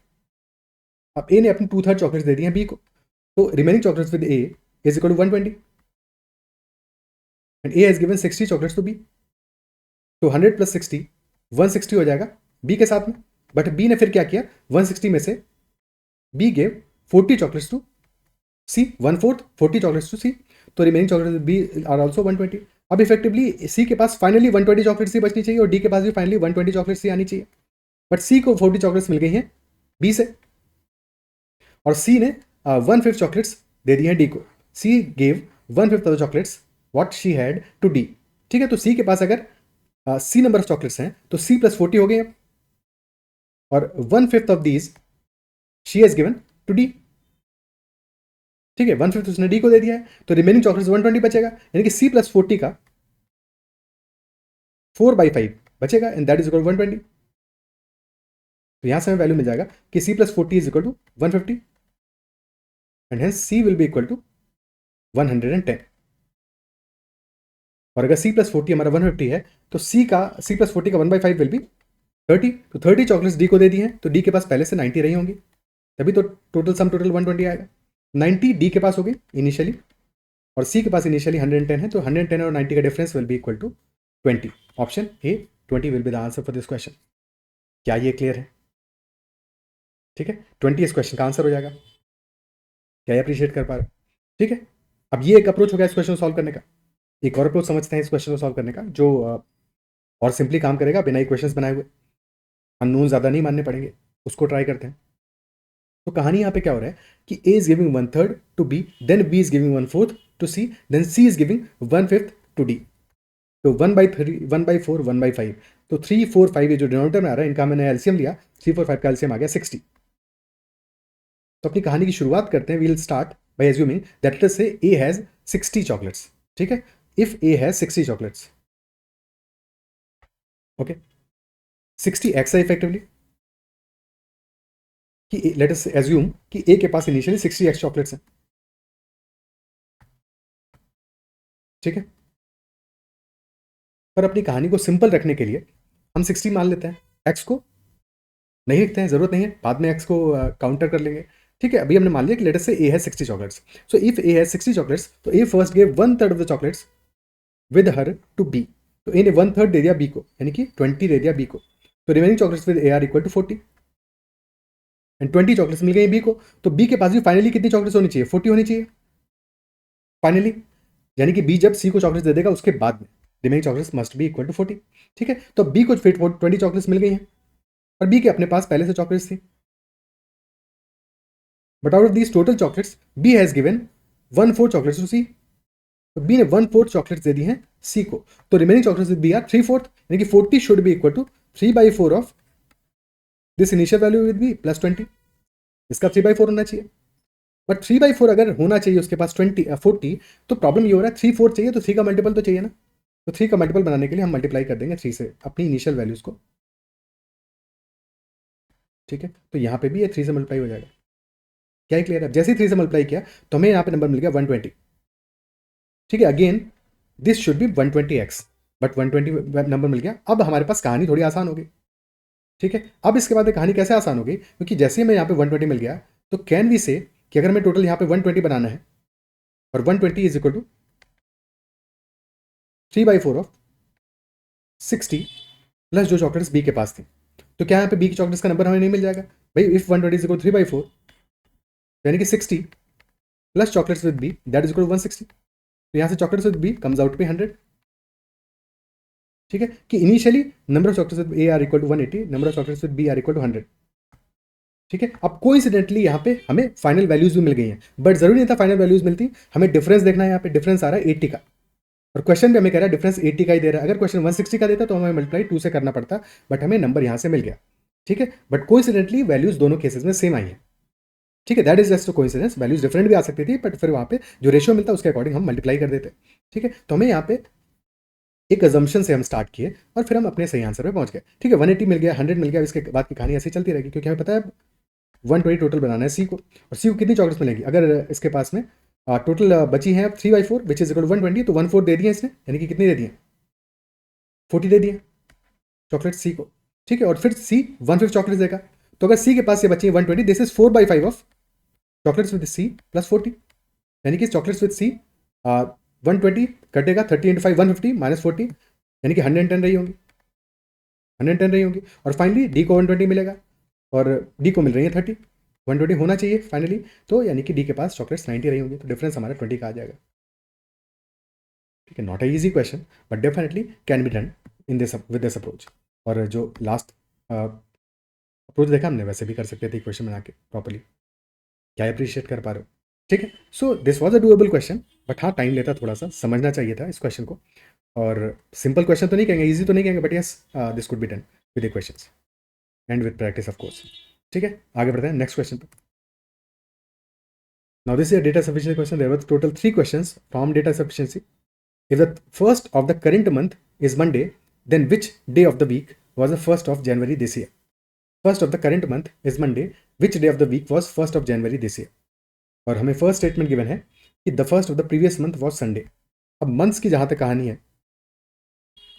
अब a ने अपनी 2/3 chocolates दे दी हैं b को, तो remaining chocolates with a is equal to 120, and a has given 60 chocolates to b. तो 100 plus 60 160 हो जाएगा b के साथ में. बट b ने फिर क्या किया, 160 में से b gave 40 chocolates to c, 1/4 40 chocolates to c. तो remaining chocolates b are also 120. अब इफेक्टिवली c के पास फाइनली 120 चॉकलेट्स ही बचनी चाहिए, और d के पास भी फाइनली 120 चॉकलेट्स ही आनी चाहिए. बट c को 40 चॉकलेट्स मिल गई हैं b से, और c ने 1/5 चॉकलेट्स दे दी हैं d को. c gave 1/5 of the chocolates what she had to d. ठीक है, तो c के पास अगर c नंबर ऑफ चॉकलेट्स हैं तो c प्लस 40 हो गए हैं, और 1/5 of these she has given to d. ठीक है, 1/5 उसने डी को दे दिया है, तो रिमेनिंग चॉकलेट्स 120 बचेगा, यानी कि c प्लस 40 का 4/5 बचेगा, एंड दैट इज इक्वल 120. तो यहां से हमें वैल्यू मिल जाएगा कि c plus 40 is equal to 150, and hence c will be equal to 110. और अगर c प्लस 40 हमारा 150 है तो c प्लस 40 का 1/5 विल बी 30, तो 30 चॉकलेट्स डी को दे दी हैं, तो डी के पास पहले से 90 रही होंगी, तभी तो टोटल 120 आएगा। 90 डी के पास हो गई इनिशियली, और सी के पास इनिशियली 110 है, तो 110 और 90 का difference will be equal to 20। Option A 20 will be the answer for this question. क्या ये क्लियर है? ठीक है, 20 इस क्वेश्चन का आंसर हो जाएगा। क्या ये अप्रिशिएट कर पा रहे? ठीक है, अब ये एक अप्रोच हो गया इस क्वेश्चन को सॉल्व करने का। एक और अप्रोच समझते हैं इस क्वेश्चन को सॉल्व करने का, जो और सिंपली काम करेगा बिना ही क्वेश्चंस बनाए हुए, अननोन ज़्यादा नहीं मानने पड़ेंगे, उसको ट्राई करते हैं। तो कहानी यहाँ पे क्या हो रहा है कि A is giving 1/3 to B, then B is giving 1/4 to C, then C is giving 1/5 to D. तो 1/3, 1/4, 1/5, तो 3, 4, 5 ये जो डिनोमिनेटर में आ रहा है, इनका मैंने एलसीएम लिया, 3, 4, 5 का एलसीएम आ गया 60। तो अपनी कहानी की शुरुआत करते हैं। We will start by assuming that let us say A has 60 chocolates. ठीक है, if A has 60 chocolates, okay, 60 x है इफेक्टिवली, कि लेट अस अज्यूम कि ए के पास इनिशियली 60 एक्स चॉकलेट्स हैं। ठीक है, पर अपनी कहानी को सिंपल रखने के लिए हम 60 मान लेते हैं, एक्स को नहीं लिखते हैं, जरूरत नहीं है, बाद में एक्स को काउंटर कर लेंगे। ठीक है, अभी हमने मान लिया कि let us say A has 60 chocolates. So if A has 60 chocolates, तो A first gave 1/3 of the chocolates with her to B. तो ए ने 1/3 दे दिया बी को, यानी कि 20 दे दिया बी को। तो remaining chocolates with A are equal to 40, and 20 chocolates मिल गई बी को। तो बी के पास भी फाइनली कितनी चॉकलेट्स होनी चाहिए? 40 होनी चाहिए फाइनली, यानी कि बी जब सी को चॉकलेट्स दे देगा उसके बाद में remaining chocolates must be equal to 40। ठीक है, तो बी को फिर 20 चॉकलेट्स मिल गई हैं, और बी के अपने पास पहले से चॉकलेट्स थी, but out of these total chocolates B has given 1/4 chocolates to C. तो बी ने 1/4 चॉकलेट्स दे दी हैं सी को, तो रिमेनिंग चॉकलेट्स बी आर 3/4, यानी कि 40 should be equal to 3/4 of this initial value with b plus 20। इसका 3/4 होना चाहिए, बट 3/4 अगर होना चाहिए उसके पास 40, तो प्रॉब्लम ये हो रहा है 3/4 चाहिए, तो 3 का मल्टीपल तो चाहिए ना। तो 3 का मल्टीपल बनाने के लिए हम मल्टीप्लाई कर देंगे 3 से अपनी इनिशियल वैल्यूज को। ठीक है, तो यहाँ पे भी ये 3 से मल्टीप्लाई हो जाएगा। क्या क्लियर है? जैसे ही 3 से मल्टीप्लाई किया तो हमें यहाँ पे नंबर मिल गया 120। ठीक है, again this should be 120x, but 120 number मिल गया। अब हमारे पास कहानी थोड़ी आसान हो गई। ठीक है, अब इसके बाद कहानी कैसे आसान हो गई, क्योंकि जैसे ही हमें यहाँ पे 120 मिल गया, तो कैन वी से कि अगर हमें टोटल यहाँ पे 120 बनाना है, और 120 is equal to 3/4 of 60 plus जो चॉकलेट्स बी के पास थी, तो क्या यहाँ पे बी की चॉकलेट्स का नंबर हमें नहीं मिल जाएगा भाई? इफ 120 इज इक्वल 3/4, यानी कि 60 plus chocolates with b that is equal 160। तो यहाँ से chocolates with b comes out पे 100। ठीक है, कि initially number of chocolates with A are equal to 180, number of chocolates with b are equal to 100। ठीक है, अब कोइंसिडेंटली यहाँ पे हमें फाइनल वैल्यूज भी मिल गई हैं, बट जरूरी नहीं था फाइनल वैल्यूज मिलती, हमें डिफरेंस देखना है। यहाँ पे डिफरेंस आ रहा है 80 का, और क्वेश्चन भी हमें कह रहा है डिफरेंस 80 का ही दे रहा है। अगर क्वेश्चन 160 का देता तो हमें मल्टीप्लाई 2 से करना पड़ता, बट हमें नंबर यहाँ से मिल गया। ठीक है, बट कोइंसिडेंटली वैल्यूज दोनों केसेस में सेम आई है। ठीक है, that is just coincidence, values different भी आ सकती थी, बट फिर वहाँ पे जो रेशियो मिलता है उसके अकॉर्डिंग हम मल्टीप्लाई कर देते। ठीक है, तो हमें यहाँ पे एक अजम्पशन से हम स्टार्ट किए, और फिर हम अपने सही आंसर पे पहुंच गए। ठीक है, 180 मिल गया, 100 मिल गया, इसके बाद की कहानी ऐसी चलती रहेगी, क्योंकि हमें पता है 120 टोटल बनाना है सी को, और सी को कितनी चॉकलेट्स मिलेगी? अगर इसके पास में टोटल बची है 3/4 विच इज इक्वल 120, तो 1/4 दे दिए इसने, यानी कि कितनी दे दिए? 40 दे दिए चॉकलेट सी को। ठीक है, और फिर सी 1/5 चॉकलेट देगा, तो अगर सी के पास ये बची है 120, this is 4/5 of chocolates with c plus 40, यानी कि चॉकलेट्स विद सी 120 कटेगा 30 × 5 150 माइनस 40, यानी कि 110 रही होंगी, 110 रही होंगी। और फाइनली डी को 120 मिलेगा, और डी को मिल रही है 30, 120 होना चाहिए फाइनली, तो यानी कि डी के पास चॉकलेट्स 90 रही होंगी, तो डिफरेंस हमारा 20 का आ जाएगा। ठीक है, not a easy question, but definitely can be done in this with this approach. और जो लास्ट अप्रोच देखा हमने, वैसे भी कर सकते थे क्वेश्चन बना के प्रॉपरली। क्या अप्रिशिएट कर पा रहे हो? ठीक है, so this was a doable question, but हाँ टाइम लेता, थोड़ा सा समझना चाहिए था इस क्वेश्चन को। और सिंपल क्वेश्चन तो नहीं कहेंगे, ईजी तो नहीं कहेंगे, but yes this could be done with the questions and with practice of course. ठीक है, आगे बढ़ते हैं नेक्स्ट क्वेश्चन पर। Now this is data sufficiency question. There were total 3 questions from data sufficiency. If the first of the current month is Monday, then which day of the week was the 1st of January this year? First of the current month is Monday. Which day of the week was 1st of January this year? और हमें first statement given है कि the first of the previous month was Sunday. अब months की जहाँ तक कहानी है,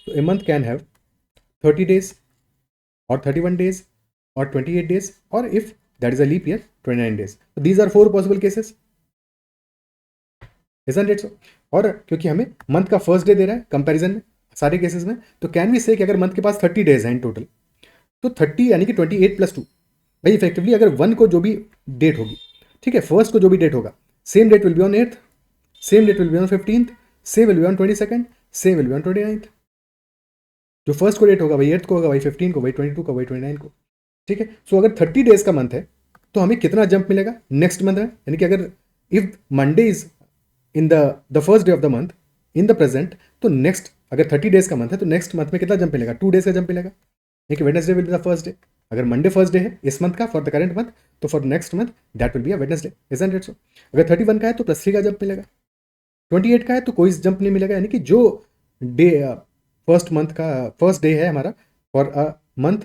तो a month can have 30 days, or 31 days or 28 days, or if that is a leap year, 29 days. So these are 4 possible cases, isn't it so? और क्योंकि हमें मंथ का फर्स्ट डे दे रहा है कंपैरिजन में सारे केसेस में, तो कैन वी से कि अगर मंथ के पास 30 डेज हैं इन टोटल, तो 30 यानी कि 28 + 2, भाई इफेक्टिवली अगर 1 को जो भी डेट होगी, ठीक है, फर्स्ट को जो भी डेट होगा, same date will be on 8th, same date will be on 15th, same will be on 22nd, same will be on 29th। जो फर्स्ट को डेट होगा वही 8th को होगा, वही 15 को, वही 22 को, वही 29 को, ठीक है। सो अगर 30 डेज का मंथ है तो हमें कितना जंप मिलेगा नेक्स्ट मंथ में, यानी कि अगर if Monday is in the first day of the month in the present, तो नेक्स्ट अगर 30 डेज का मंथ है तो नेक्स्ट मंथ में कितना जंप मिलेगा, 2 डेज का जंप मिलेगा, यानी कि Wednesday will be the first day. अगर मंडे फर्स्ट डे है इस मंथ का फॉर द करेंट मंथ, तो for next month that will be a Wednesday, isn't it so? अगर 31 का है तो +3 का जंप मिलेगा, 28 का है तो कोई जंप नहीं मिलेगा, यानी कि जो डे फर्स्ट मंथ का फर्स्ट डे है हमारा for a month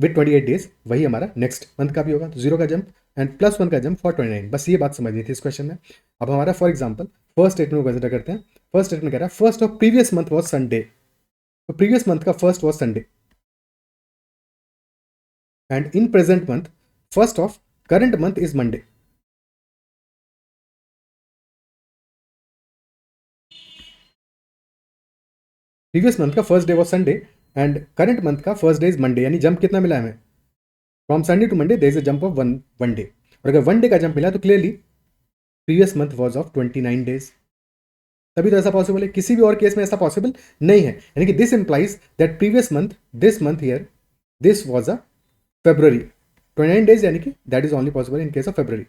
with 28 days, वही हमारा नेक्स्ट मंथ का भी होगा, तो 0 का जंप एंड +1 का जंप फॉर 29। बस ये बात समझनी थी इस क्वेश्चन में। अब हमारा फॉर एग्जांपल फर्स्ट स्टेटमेंट को कंसिडर करते हैं। फर्स्ट स्टेटमेंट कह रहा है first of previous month was Sunday, तो प्रीवियस मंथ का first was Sunday, and in present month first of current month is Monday. Previous month का first day was Sunday and current month का first day is Monday, यानी jump कितना मिला हमें, from Sunday to Monday there is a jump of one day. और अगर 1 day का jump मिला तो clearly previous month was of 29 days, तभी तो ऐसा पॉसिबल है, किसी भी और केस में ऐसा पॉसिबल नहीं है। यानी कि this implies that previous month this month year this was a February 29 days, यानी कि that is only possible in case of February,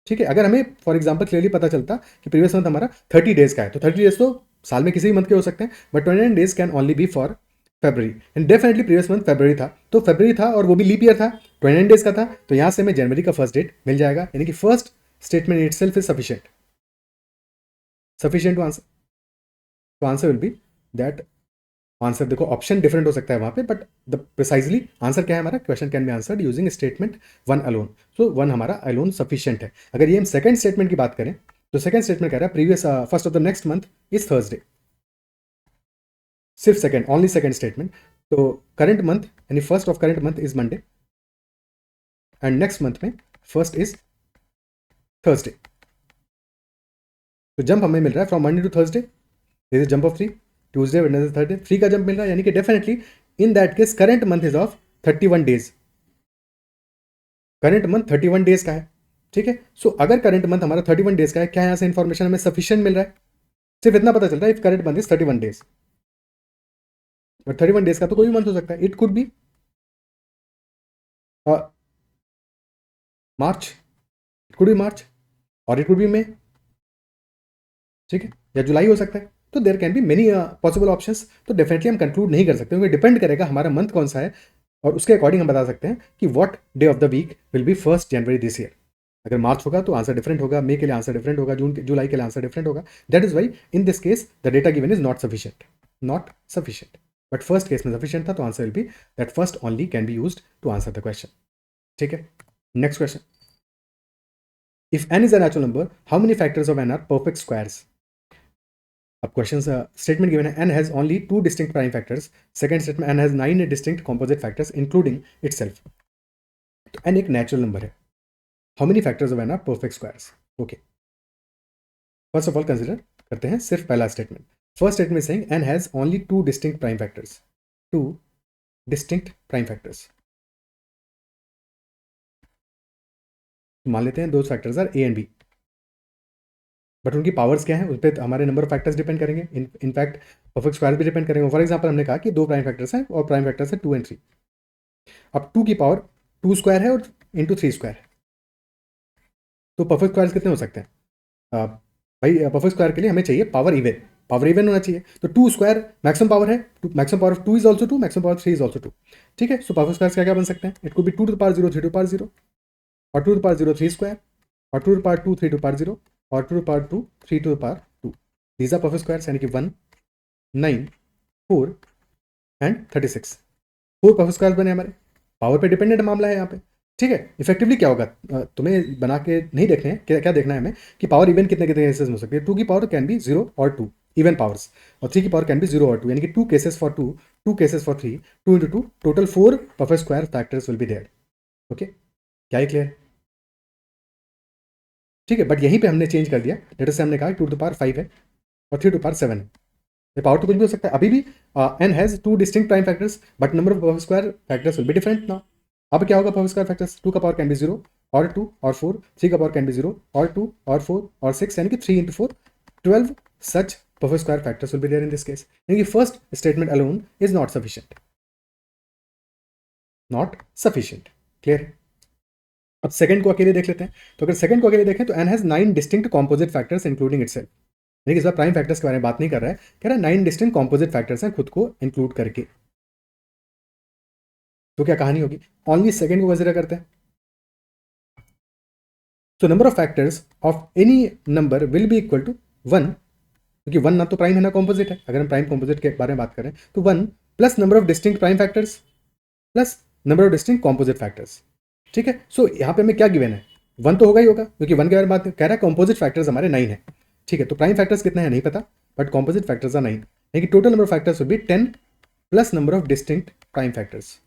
ठीक है। अगर हमें फॉर एग्जाम्पल क्लियरली पता चलता कि प्रीवियस मंथ हमारा 30 डेज का है, तो 30 डेज तो साल में किसी भी मंथ के हो सकते हैं, but 29 days can only be for February, and definitely previous month February था, तो फेब्रुवरी था और वो भी लीप ईयर था, 29 डेज का था, तो यहाँ से हमें जनवरी का फर्स्ट डेट मिल जाएगा, यानी कि first statement itself is sufficient to answer. तो answer will be that, answer देखो ऑप्शन डिफरेंट हो सकता है वहां पे, बट द प्रिसाइजली आंसर क्या है हमारा, question can be answered using statement 1 alone. So 1 हमारा अलोन सफिशिएंट है। अगर ये हम सेकंड स्टेटमेंट की बात करें तो सेकंड स्टेटमेंट कह रहा है previous first of the next month is Thursday, सिर्फ सेकंड, ओनली सेकंड स्टेटमेंट। तो करंट मंथ यानी first of current month is Monday and next month में फर्स्ट इज थर्सडे, तो जंप हमें मिल रहा है from Monday to Thursday, this is jump of 3, Tuesday Wednesday Thursday 3 का जंप मिल रहा है, यानी कि definitely in that case current month is of 31 days, current month 31 days का है, ठीक है। सो अगर करंट मंथ हमारा 31 डेज का है, क्या यहां से इंफॉर्मेशन हमें सफिशिएंट मिल रहा है, सिर्फ इतना पता चलता है if current month is 31 days, but 31 days का तो कोई भी मंथ हो सकता है, it could be March, it could be March और इट कुड बी मे, ठीक है, या जुलाई हो सकता है, तो there can be many possible options. तो डेफिनेटली हम कंक्लूड नहीं कर सकते, क्योंकि डिपेंड करेगा हमारा मंथ कौन सा है, और उसके अकॉर्डिंग हम बता सकते हैं कि what day of the week will be 1 January this year. अगर मार्च होगा तो आंसर डिफरेंट होगा, मे के लिए आंसर डिफरेंट होगा, जुलाई के लिए आंसर डिफरेंट होगा। That is why in this case the data given is not sufficient, but first case में सफिशिएंट था, तो answer will be that first only can be used to answer the question, ठीक है। Next question, if n is a natural number how many factors of n are perfect squares. अब question statement given है n has only 2 distinct prime factors, second statement n has 9 distinct composite factors including itself. तो n एक natural number है, how many factors of n are perfect squares. Okay, first of all consider करते हैं सिर्फ पहला स्टेटमेंट। First statement saying n has only 2 distinct prime factors, 2 distinct prime factors. मान लेते हैं दो factors are a and b, but उनकी पावर्स क्या है उस पर हमारे नंबर ऑफ फैक्टर्स डिपेंड करेंगे, इनफैक्ट परफेक्ट स्क्वायर भी डिपेंड करेंगे। फॉर एग्जांपल हमने कहा कि 2 प्राइम फैक्टर्स हैं और प्राइम फैक्टर्स है 2 एंड 3। अब 2 की पावर 2 स्क्वायर है और इंटू 3 स्क्वायर है, तो परफेक्ट स्क्वायर कितने हो सकते हैं भाई, परफेक्ट स्क्वायर के लिए हमें चाहिए पावर इवन होना चाहिए, तो 2 स्क्वायर मैक्सिमम पावर है, maximum power of 2 is also 2, maximum power of 3 is also 2, ठीक है। सो परफेक्ट स्क्वायर क्या बन सकते हैं, it could be 2 to the power 0 3 to the power 0, और 2 to the power 0 3 स्क्वायर, और 2 to the power 2 3 to the power 0, और 2 to the power 2 3 to the power 2। These are perfect squares, यानी कि 1 9 4 and 36 4 perfect squares बने हमारे। Power पे dependent मामला है यहाँ पे, ठीक है। इफेक्टिवली क्या होगा तुम्हें बना के नहीं देखने हैं, क्या देखना है हमें कि पावर इवन कितने कितने केसेस में हो सकती है। 2 की पावर कैन बी 0 और 2, इवन पावर्स, और 3 की पावर कैन बी 0 और 2, यानी कि 2 cases for 2, 2 cases for 3, 2 into 2, total 4 perfect square factors will be there. Okay, क्या है क्लियर? ठीक है, बट यहीं पे हमने चेंज कर दिया। लेटर से हमने कहा 2 टू द पावर 5 है और 3 टू द पावर 7 है। पावर तो कुछ भी हो सकता है, अभी भी n has 2 distinct prime factors but number of perfect square factors will be different now. अब क्या होगा परफेक्ट स्क्वायर फैक्टर्स? 2 का पावर कैन बी 0 और 2 और 4, 3 का पावर कैन बी 0 और 2 और 4 और 6, यानी कि 3 into 4, 12 such perfect square factors will be there in this case. यानी कि first statement alone is not sufficient. Not sufficient. Clear? अब सेकंड को अकेले देख लेते हैं। तो अगर सेकंड को अकेले देखें तो n has 9 distinct composite factors including itself. यानी कि इस बार प्राइम फैक्टर्स के बारे में बात नहीं कर रहा है, कह रहा है 9 डिस्टिंक्ट कॉम्पोजिट फैक्टर्स हैं खुद को इंक्लूड करके। तो क्या कहानी होगी? ओनली सेकंड को कंसिडर करते हैं। So number of factors of any number will be equal to 1, क्योंकि 1 ना तो प्राइम है ना कॉम्पोजिट है। अगर हम प्राइम कॉम्पोजिट के बारे में बात करें तो 1 plus number of distinct prime factors plus number of distinct composite factors. ठीक है, सो यहाँ पे हमें क्या गिवन है? 1 तो होगा ही होगा, क्योंकि 1 के बारे में बात कह रहा है कॉम्पोजिट फैक्टर्स हमारे 9 है। ठीक है, तो प्राइम फैक्टर्स कितने हैं नहीं पता, बट कॉम्पोजिट फैक्टर्स आर 9, यानी कि total number of factors will be 10 plus number of distinct prime factors.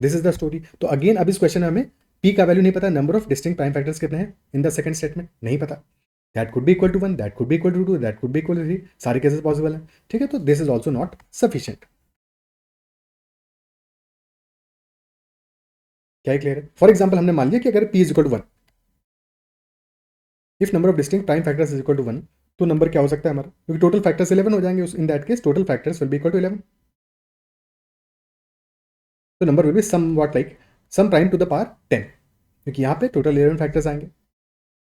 This is the story. तो अगेन अब इस क्वेश्चन में हमें पी का वैल्यू नहीं पता, number of distinct prime factors कितने हैं इन द सेकंड स्टेटमेंट नहीं पता। That could be equal to 1, that could be equal to 2, that could be equal to 3, सारे केसेस पॉसिबल हैं। ठीक है, तो this is also not sufficient. क्या क्लियर है? फॉर एग्जाम्पल हमने मान लिया कि अगर p is equal to 1, if number of distinct prime factors is equal to 1, तो नंबर क्या हो सकता है हमारा? क्योंकि टोटल फैक्टर्स 11 हो जाएंगे, in that case total factors will be equal to 11। तो number will be somewhat like some prime to the power 10, क्योंकि यहाँ पे टोटल 11 फैक्टर्स आएंगे।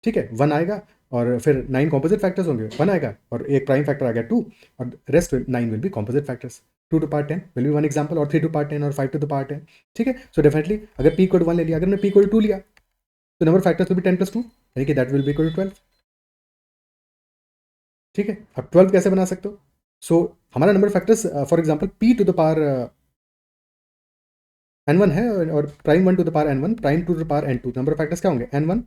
ठीक है, 1 आएगा और फिर 9 कॉम्पोजिट फैक्टर्स होंगे, 1 आएगा और एक प्राइम फैक्टर आ गया 2, और rest 9 will be composite factors. 2 to power 10 will be one example, और 3 टू पावर 10 और 5 टू द पावर 10। ठीक है, सो डेफिनेटली अगर पी कोड 1 ले लिया, अगर मैं पी कोड 2 लिया तो number factors will be 10 plus 2, यानी कि that will be equal to 12। ठीक है, अब 12 कैसे बना सकते हो? सो हमारा number factors for example p to the power n1 है और prime 1 to the power n1, prime 2 to the power n2, number factors क्या होंगे? n1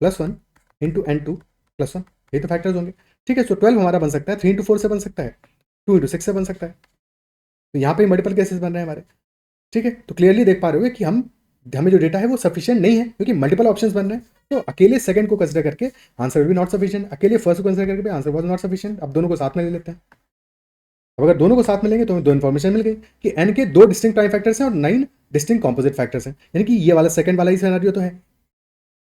plus 1 into n2 plus 1, ये तो फैक्टर्स होंगे। ठीक है, सो 12 हमारा बन सकता है 3 इंटू 4 से बन सकता है, 2 इंटू 6 से बन सकता है। तो यहाँ पे मल्टीपल केसेस बन रहे हैं हमारे। ठीक है, तो क्लियरली देख पा रहे हो कि हमें जो डेटा है वो सफिशिएंट नहीं है, क्योंकि मल्टीपल ऑप्शंस बन रहे हैं। तो अकेले सेकंड को कंसिडर करके answer will be not sufficient, अकेले फर्स्ट को कंसिडर करके आंसर वाज नॉट सफिशिएंट। अब दोनों को साथ में ले लेते हैं। अब अगर दोनों को साथ में लेंगे तो हमें दो इन्फॉर्मेशन मिल गई कि n के 2 डिस्टिंक्ट प्राइम फैक्टर्स हैं और 9 डिस्टिंक्ट कॉम्पोजिट फैक्टर्स हैं, यानी कि ये वाला सेकंड वाला ही सिनेरियो तो है।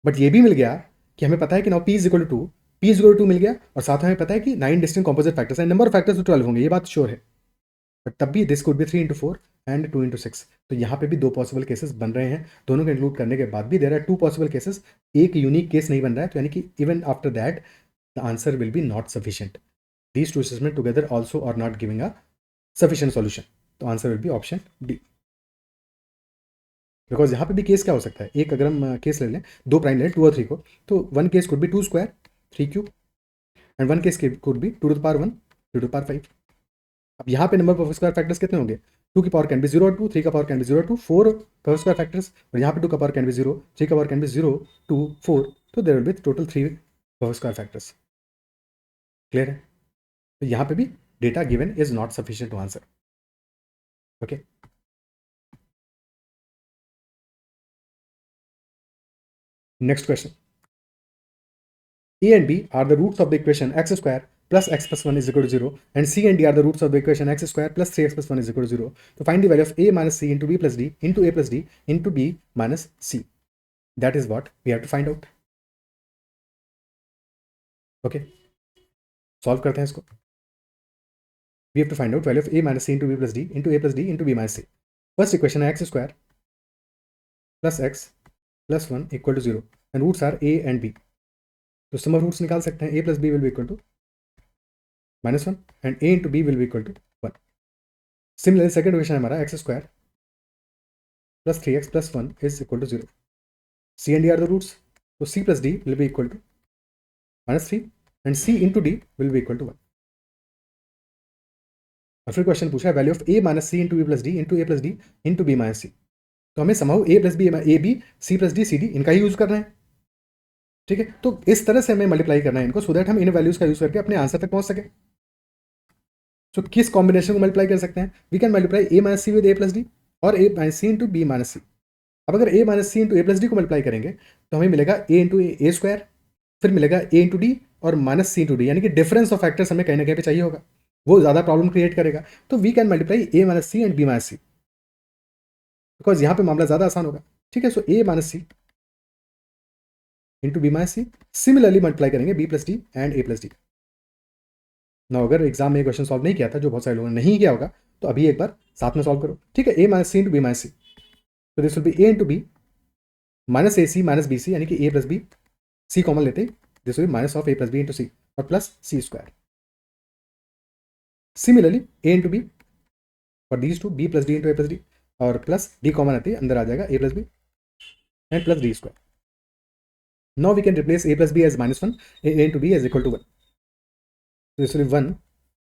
बट ये भी मिल गया कि हमें पता है कि now p is equal to 2, p is equal to 2 मिल गया, और साथ में हमें पता है कि 9 डिस्टिंक्ट कॉम्पोजिट फैक्टर्स हैं, नंबर ऑफ फैक्टर्स तो 12 होंगे, ये बात श्योर है। बट तब भी this could B 3 into 4 and 2 into 6। तो यहाँ पे भी 2 पॉसिबल केसेस बन रहे हैं, दोनों को इंक्लूड करने के बाद भी देयर आर 2 पॉसिबल केसेस, एक यूनिक केस नहीं बन रहा है। तो यानी कि even after that the answer will be not sufficient. These two statement together also are not giving a sufficient solution. तो answer will be option D. Because यहाँ पे भी केस क्या हो सकता है, एक अगर हम केस ले लें, 2 प्राइम ले 2 और 3 को, तो 1 case could be 2 square 3 cube and 1 case could be 2 to the power 1 2 to the power 5। अब यहाँ पे नंबर ऑफ स्क्वायर फैक्टर्स कितने होंगे? 2 की पावर कैन बी 0 2, 3 का power can be 0 2, 4 perfect square factors, और यहाँ पे 2 का पावर कैन बी 0, 3 का पावर कैन बी 0 2 4, तो there will be total 3 perfect square factors. Clear है? तो यहाँ पे भी data given is not sufficient to answer. Okay, next question. A and B are the roots of the equation x square plus x plus 1 is equal to 0, and C and D are the roots of the equation x square plus 3x plus 1 is equal to 0. So find the value of A minus C into B plus D into A plus D into B minus C. That is what we have to find out. Okay, solve करते हैं इसको। We have to find out value of A minus C into B plus D into A plus D into B minus C. First equation है x square plus x plus 1 equal to 0, and roots are A and B. तो सम of roots निकाल सकते हैं, a plus B will be equal to -1 and a into B will be equal to 1। Similarly second equation हमारा X square plus 3x plus 1 is equal to 0। c and d are the roots, तो c plus d will be equal to -3 and c into d will be equal to 1। और फिर question पूछा है value of a minus C into b plus D into A plus D into B minus C. तो हमें somehow a plus B A B C plus D C D इनका ही use करना है। ठीक है, तो इस तरह से हमें मल्टीप्लाई करना है इनको, सो दैट हम इन वैल्यूज का यूज करके अपने आंसर तक पहुंच सके। सो किस कॉम्बिनेशन को मल्टीप्लाई कर सकते हैं? We can multiply a minus c with a plus D और a minus C into B minus c. अब अगर a minus C into A plus d को मल्टीप्लाई करेंगे तो हमें मिलेगा ए इंटू ए स्क्वायर, फिर मिलेगा ए इंटू डी और माइनस सी इंटू डी, यानी कि डिफरेंस ऑफ फैक्टर्स हमें कहीं ना कहीं पे चाहिए होगा, वो ज़्यादा प्रॉब्लम क्रिएट करेगा। तो we can multiply a minus c and b minus c, because यहाँ पे मामला ज़्यादा आसान होगा। ठीक है, so a minus C into B minus c, similarly multiply करेंगे b plus d and a plus d. ना अगर एग्जाम में क्वेश्चन सॉल्व नहीं किया था, जो बहुत सारे लोगों ने नहीं किया होगा, तो अभी एक बार साथ में सॉल्व करो। ठीक है, A minus C into B minus C, तो this will be A into B minus A C minus B C, यानी कि A plus B, C common लेते, this will be minus of A plus B into C और plus C square. Similarly A into B for these two, B plus D into A plus D और plus D common आती है, अंदर आ जाएगा ए plus b and plus D square. Now we can replace a plus b as -1, a into b is equal to 1. So this will be 1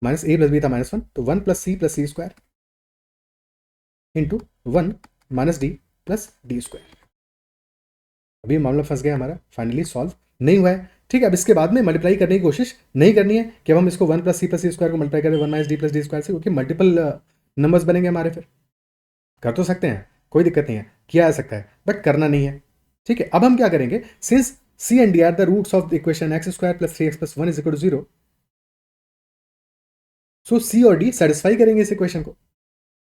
minus a plus b था -1, तो 1 plus c square into 1 minus d plus d square। अभी मामला फंस गया हमारा, finally solve नहीं हुआ है। ठीक है, अब इसके बाद में मल्टीप्लाई करने की कोशिश नहीं करनी है कि अब हम इसको 1 plus c स्क्वायर को मल्टीप्लाई करें 1 minus d plus d square से, क्योंकि मल्टीपल नंबर्स बनेंगे हमारे। फिर कर तो सकते हैं, कोई दिक्कत नहीं है, किया जा सकता है, बट करना नहीं है। ठीक है, अब हम क्या करेंगे, since c and d are the roots of the equation x square plus 3x plus 1 is equal to 0, so c और d सेटिस्फाई करेंगे इस इक्वेशन को,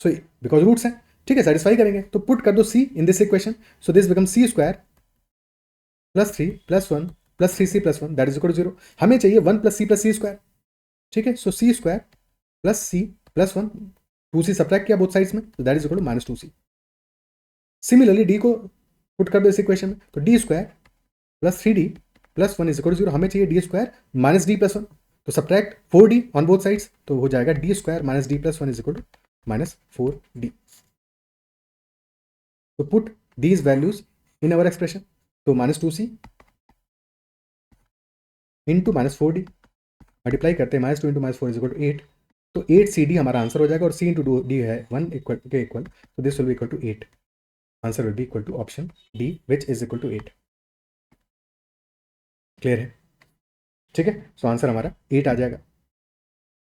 सो बिकॉज रूट्स हैं। ठीक है, सेटिस्फाई करेंगे, तो पुट कर दो c in this equation, so this become c square plus 3 plus 1 plus 3c plus 1 that is equal to 0। हमें चाहिए 1 प्लस सी स्क्वायर। ठीक है, so c square plus C plus 1, 2c subtract किया both sides में, तो that is equal to minus 2c। Similarly d को put कर दो इस इक्वेशन में, तो D square plus 3d plus 1 is equal to 0। हमें चाहिए D square minus D plus 1, तो subtract 4d on both sides, तो हो जाएगा D square minus D plus 1 is equal to minus 4d। तो put these values in our expression, तो minus 2c into minus 4d multiply करते हैं, minus 2 into minus 4 is equal to 8, तो 8cd हमारा answer हो जाएगा, और c इंटू डी है 1 इक्वल के इक्वल, तो this will be equal to 8। Answer will be equal to option D which is equal to 8। Clear है? ठीक है, सो आंसर हमारा 8 आ जाएगा।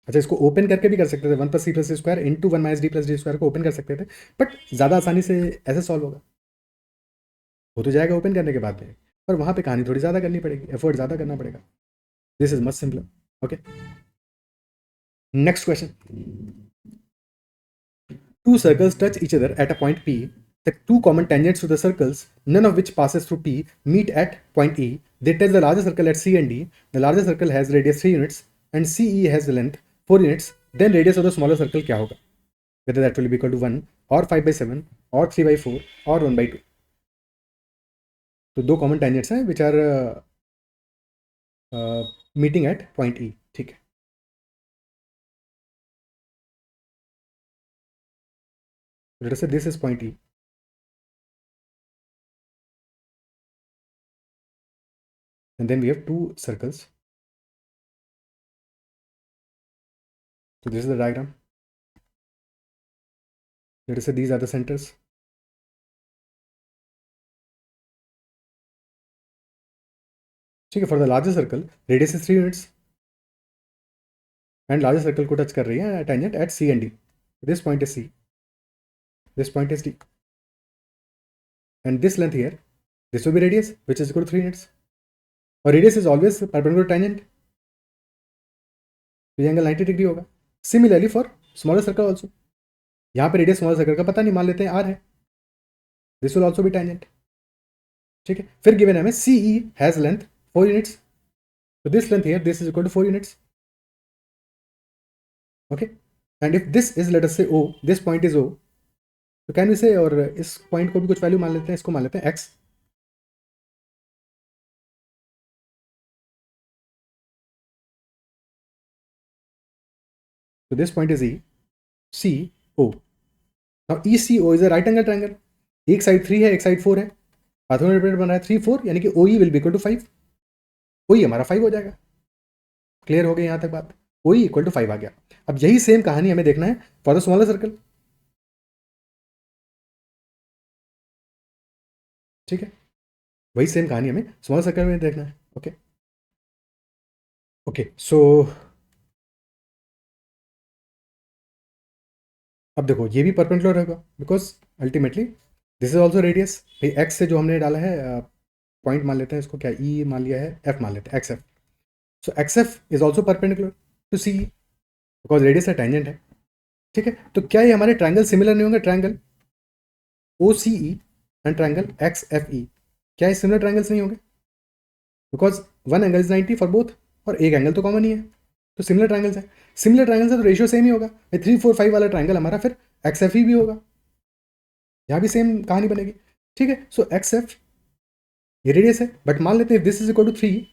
अच्छा, इसको ओपन करके भी कर सकते थे, 1 plus C square into 1 minus D plus D square को ओपन कर सकते थे, बट ज़्यादा आसानी से ऐसे सॉल्व होगा, हो तो जाएगा ओपन करने के बाद में, पर वहाँ पे कहानी थोड़ी ज़्यादा करनी पड़ेगी, एफर्ट ज़्यादा करना पड़ेगा। This is much simpler. Okay, next question. Two circles touch each other at a point P. The two common tangents to the circles, none of which passes through P, meet at point E. They touch the larger circle at C and D. The larger circle has radius 3 units and CE has the length 4 units. Then radius of the smaller circle क्या होगा? Whether that will be equal to 1 or 5/7 or 3/4 or 1/2. तो दो common tangents हैं which are meeting at point E. ठीक है, let us say this is point E, and then we have two circles. So this is the diagram. Let us say these are the centers. ठीक है, for the larger circle radius is 3 units and larger circle को touch कर रही है tangent at C and D. This point is C, this point is D, and this length here, this will be radius which is equal to 3 units, और radius is always perpendicular tangent, तो ये angle 90 degree होगा। Similarly for smaller circle also, यहाँ पे radius smaller circle का पता नहीं, मान लेते हैं आर है, this will also be tangent. ठीक है, फिर गिवन है हमें C E has length 4 units, तो this length here this is equal to 4 units. Okay, and if this is let us say O, this point is O, तो can we से, और इस पॉइंट को भी कुछ वैल्यू मान लेते हैं, इसको मान लेते हैं एक्स। तो this point is E C O. Now E C O is a right angle triangle, एक साइड 3 है एक साइड 4 है, ऑर्थोगोनल बन रहा है 3 4, यानी कि ओ ई विल बी इक्वल टू 5, ओ ई हमारा 5 हो जाएगा। क्लियर हो गई यहाँ तक बात? ओ ई इक्वल टू 5 आ गया। अब यही सेम कहानी हमें देखना है फॉर द स्मॉलर सर्कल। ठीक है, वही सेम कहानी हमें स्मॉलर सर्कल में देखना है। ओके ओके, सो अब देखो ये भी परपेंडिकुलर होगा because ultimately this is also radius. भाई एक्स से जो हमने डाला है पॉइंट मान लेते हैं इसको, क्या ई मान लिया है, एफ मान लेते हैं, X F. So X F is also perpendicular to C because radius है, टेंजेंट है। ठीक है, तो क्या ये हमारे ट्रायंगल सिमिलर नहीं होंगे? Triangle O C E and triangle X F E, क्या ये सिमिलर ट्रायंगल्स नहीं होंगे? Because one angle is 90 for both, और एक एंगल तो कॉमन ही है, तो सिमिलर ट्रायंगल्स है। सिमिलर ट्रायंगल्स है तो रेशियो सेम ही होगा। 3 4 5 वाला ट्रायंगल हमारा फिर एक्स एफ ई भी होगा, यहाँ भी सेम कहानी बनेगी। ठीक है, सो एक्स एफ ये रेडियस है, बट मान लेते हैं this is equal to 3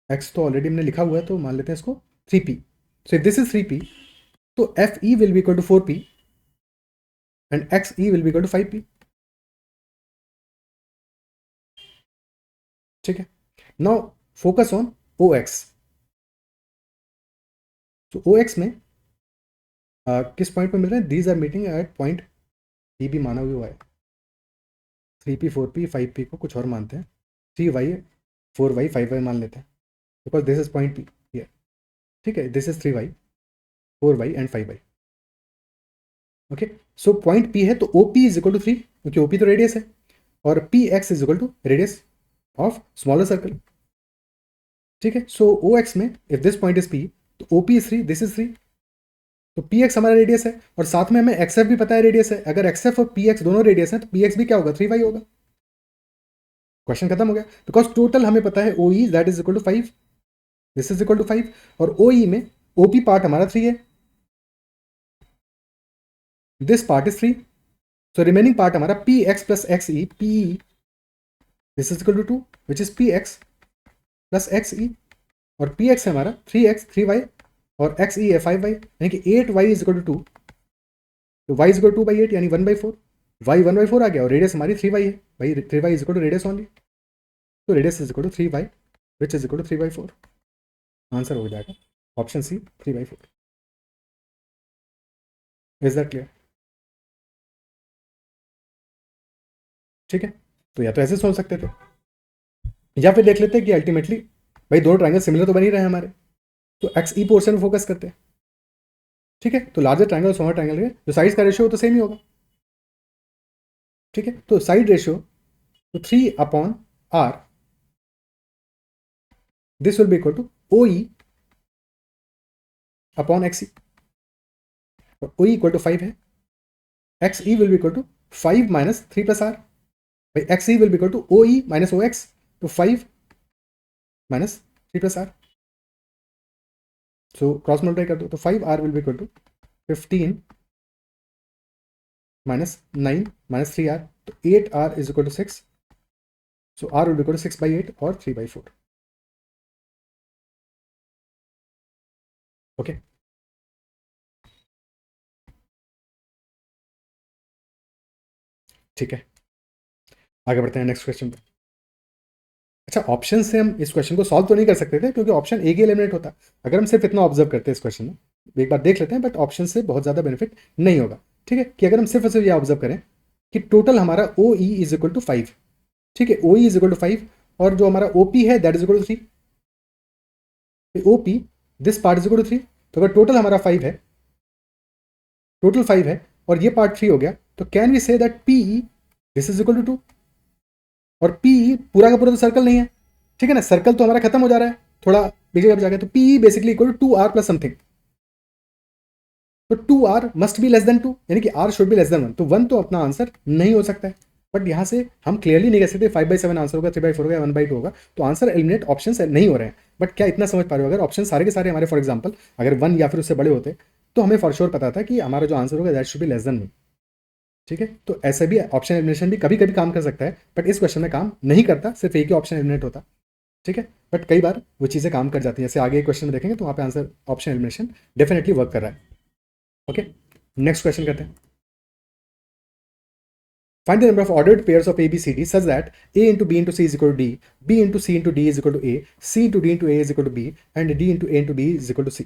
X तो ऑलरेडी हमने लिखा हुआ है, तो मान लेते हैं इसको 3p। So if this is 3p, तो F E will be equal to 4p and X E will be equal to 5p। ठीक है, now focus on O X. तो ओ एक्स में किस पॉइंट पे मिल रहे हैं? These are meeting at point P भी माना हुआ है। 3p 4p 5p को कुछ और मानते हैं, 3y 4y 5y मान लेते हैं because this is point P here. ठीक है, this is 3y 4y and 5y। Okay, so point P है तो O P is equal to 3, क्योंकि ओ पी तो रेडियस है, और P X is equal to radius of smaller circle. ठीक है, सो ओ एक्स में if this point is P, तो O P is 3, this is 3, तो पी एक्स हमारा रेडियस है, और साथ में हमें एक्स एफ भी पता है रेडियस है। अगर एक्स एफ और पी एक्स दोनों रेडियस है तो पी एक्स भी क्या होगा? 3y होगा। क्वेश्चन खत्म हो गया, बिकॉज टोटल हमें पता है O E that is equal to 5, this is equal to 5, और ओ ई में ओ पी पार्ट हमारा 3 है, this part is 3, so remaining part हमारा P X plus X E, P E this is equal to 2 which is P X plus X E, और P x है हमारा 3x 3y और x ई है 5y, यानी कि 8y इज इक्वल टू 2, तो y is equal to 2/8 यानी 1/4, y 1/4 आ गया, और रेडियस हमारी 3y है भाई, 3y is equal to radius only, तो radius is equal to 3y which is equal to 3/4। Answer हो जाएगा option C 3/4। Is that clear? ठीक है, तो या तो ऐसे सोच सकते थे, या फिर देख लेते हैं कि अल्टीमेटली भाई दो ट्रायंगल सिमिलर तो बन ही रहे हैं हमारे, तो एक्स ई पोर्शन में फोकस करते हैं। ठीक है, तो लार्जर ट्रायंगल और स्मॉलर ट्रायंगल के जो साइज का रेशियो तो सेम ही होगा। ठीक है, तो साइड रेशियो तो 3/r, this will be equal to O E upon X E, और ओ ई इक्वल टू 5 है, X E will be equal to 5 minus 3 plus R, भाई X E will be equal to O E minus O X, तो 5 minus 3 plus R, so cross multiply कर दो, तो 5r will be equal to 15 minus 9 minus 3r, तो 8r is equal to 6, so r will be equal to 6/8 और 3/4। Okay, ठीक है, आगे बढ़ते हैं नेक्स्ट क्वेश्चन पे। अच्छा, ऑप्शन से हम इस क्वेश्चन को सॉल्व तो नहीं कर सकते थे, क्योंकि ऑप्शन एक ही एलिमिनेट होता। अगर हम सिर्फ इतना ऑब्जर्व करते हैं इस क्वेश्चन में, एक बार देख लेते हैं, बट ऑप्शन से बहुत ज़्यादा बेनिफिट नहीं होगा। ठीक है, कि अगर हम सिर्फ सिर्फ ये ऑब्जर्व करें कि टोटल हमारा O E is equal to 5, ठीक है, O E is equal to 5, और जो हमारा ओ पी है that is equal to 3, O P this part is equal to 3, तो अगर टोटल हमारा 5 है, टोटल 5 है और ये पार्ट 3 हो गया, तो can we say that P E this is equal to 2, और पी ई पूरा का पूरा तो सर्कल नहीं है, ठीक है ना, सर्कल तो हमारा खत्म हो जा रहा है, थोड़ा बीच जगह जाएगा, तो P E basically equal to 2r plus something, तो 2r must be less then 2, यानी कि r should be less then 1, तो 1 तो अपना आंसर नहीं हो सकता है। बट यहाँ से हम क्लियरली नहीं कह सकते 5/7 आंसर होगा, 3/4 होगा, 1/2 होगा, तो आंसर एलिमिनेट ऑप्शन से नहीं हो रहे हैं। बट क्या इतना समझ पा रहे हो, अगर ऑप्शन सारे के सारे हमारे फॉर एग्जाम्पल अगर 1 या फिर उससे बड़े होते, तो हमें फॉर श्योर पता था कि हमारा जो आंसर होगा that should be less then 1। ठीक है, तो ऐसे भी ऑप्शन एलिमिनेशन भी कभी कभी काम कर सकता है, बट इस क्वेश्चन में काम नहीं करता, सिर्फ एक ही ऑप्शन एलिमिनेट होता। ठीक है, बट कई बार वो चीज़ें काम कर जाती हैं, जैसे आगे क्वेश्चन में देखेंगे तो वहाँ पे answer option elimination definitely work कर रहा है। ओके, नेक्स्ट क्वेश्चन करते हैं। Find the number of ordered pairs of A, B, C, D such that A into B into C is equal to D, B into C into D is equal to A, C into D into A is equal to B, and D into A into B is equal to C.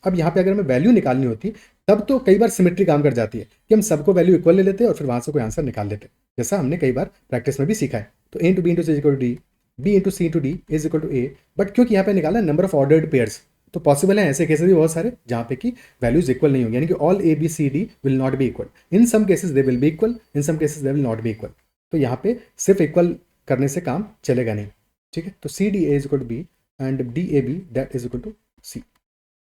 अब यहाँ पे अगर हमें value निकालनी होती तब तो कई बार सिमेट्री काम कर जाती है कि हम सबको वैल्यू इक्वल ले लेते हैं और फिर वहाँ से कोई आंसर निकाल लेते हैं, जैसा हमने कई बार प्रैक्टिस में भी सीखा है। तो A into B into C is equal to D, B into C into D is equal to A, but क्योंकि यहाँ पे निकाला नंबर ऑफ ऑर्डर्ड पेयर्स, तो पॉसिबल है ऐसे केसेस भी बहुत सारे जहाँ पे कि वैल्यूज इक्वल नहीं होंगे, यानी कि all A B C D will not be equal, in some cases they will be equal, in some cases they will not be equal. तो यहाँ पे सिर्फ इक्वल करने से काम चलेगा नहीं, ठीक है। तो C D A is equal to B and D A B that is equal to C,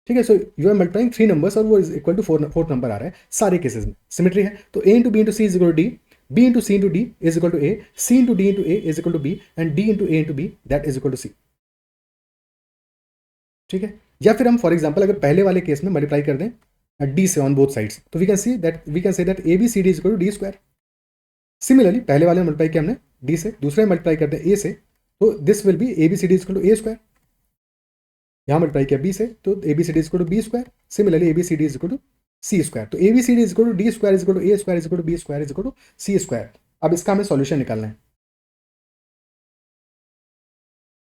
ठीक है। So you are multiplying 3 numbers और वो is equal to fourth number आ रहा है, सारे केसेस में सिमेट्री है। तो A into B into C is equal to D, B into C into D is equal to A, C into D into A is equal to B and D into A into B that is equal to C, ठीक है। या फिर हम for example अगर पहले वाले case में multiply कर दें डी से ऑन बोथ साइड्स, तो we can say that A B C D is equal to D square. Similarly पहले वाले में मल्टीप्लाई किया हमने डी से, दूसरे में मल्टीप्लाई करते हैं ए से, तो this will be A B C D is equal to A square. यहाँ मल्टीप्लाई किया बी से, तो A B C D is equal to B square. Similarly A B C D is equal to C square. तो A B C D is equal to D square is equal to A square is equal to B square is equal to C square. अब इसका हमें solution निकालना है,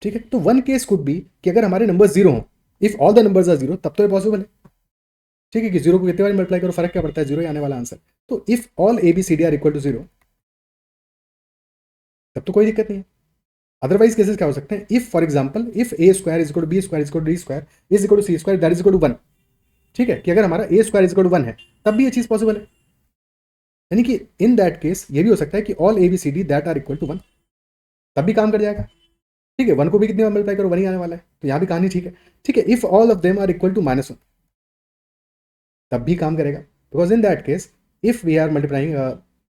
ठीक है। तो one case could B कि अगर हमारे नंबर जीरो हो, if all the numbers are zero, तब तो ये पॉसिबल है, ठीक है, कि जीरो को कितने बार मल्टीप्लाई करो फर्क क्या पड़ता है, जीरो ही आने वाला आंसर। तो if all A B C D are equal to zero, तब तो कोई दिक्कत नहीं है। अदरवाइज केसेस क्या हो सकते हैं, if for example if A square is equal to B square is equal to D square is equal to C square that is equal to 1, ठीक है, कि अगर हमारा A square is equal to 1 है तब भी ये चीज पॉसिबल है, यानी कि इन दैट केस ये भी हो सकता है कि all A B C D that are equal to 1, तब भी काम कर जाएगा, ठीक है। 1 को भी कितनी बार मल्टीप्लाई करो 1 ही आने वाला है, तो यहाँ भी कहानी ठीक है, ठीक है। If all of them are equal to -1, तब भी काम करेगा, because in that case if we are multiplying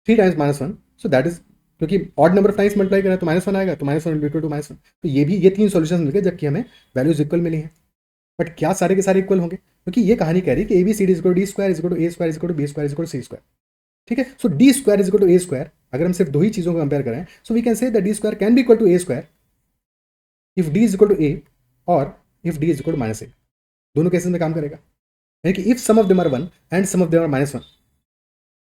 3 times -1, so that is, क्योंकि odd number of times multiply करें तो -1 आएगा, तो -1 विल इक्वल टू -1। तो ये 3 सॉल्यूशंस मिल गए जबकि हमें वैल्यूज इक्वल मिली हैं, बट क्या सारे के सारे इक्वल होंगे, क्योंकि ये कहानी कह रही है कि A B C D is equal to D square is equal to A square is equal to B square is equal to C square, ठीक है। So d square is equal to A square, अगर हम सिर्फ दो ही चीजों को compare करें, so we can say that d square can be equal to A square if d is equal to a और if d is equal to -a, दोनों केसेस में काम करेगा, यानी कि if some of them are 1 and some of them are -1,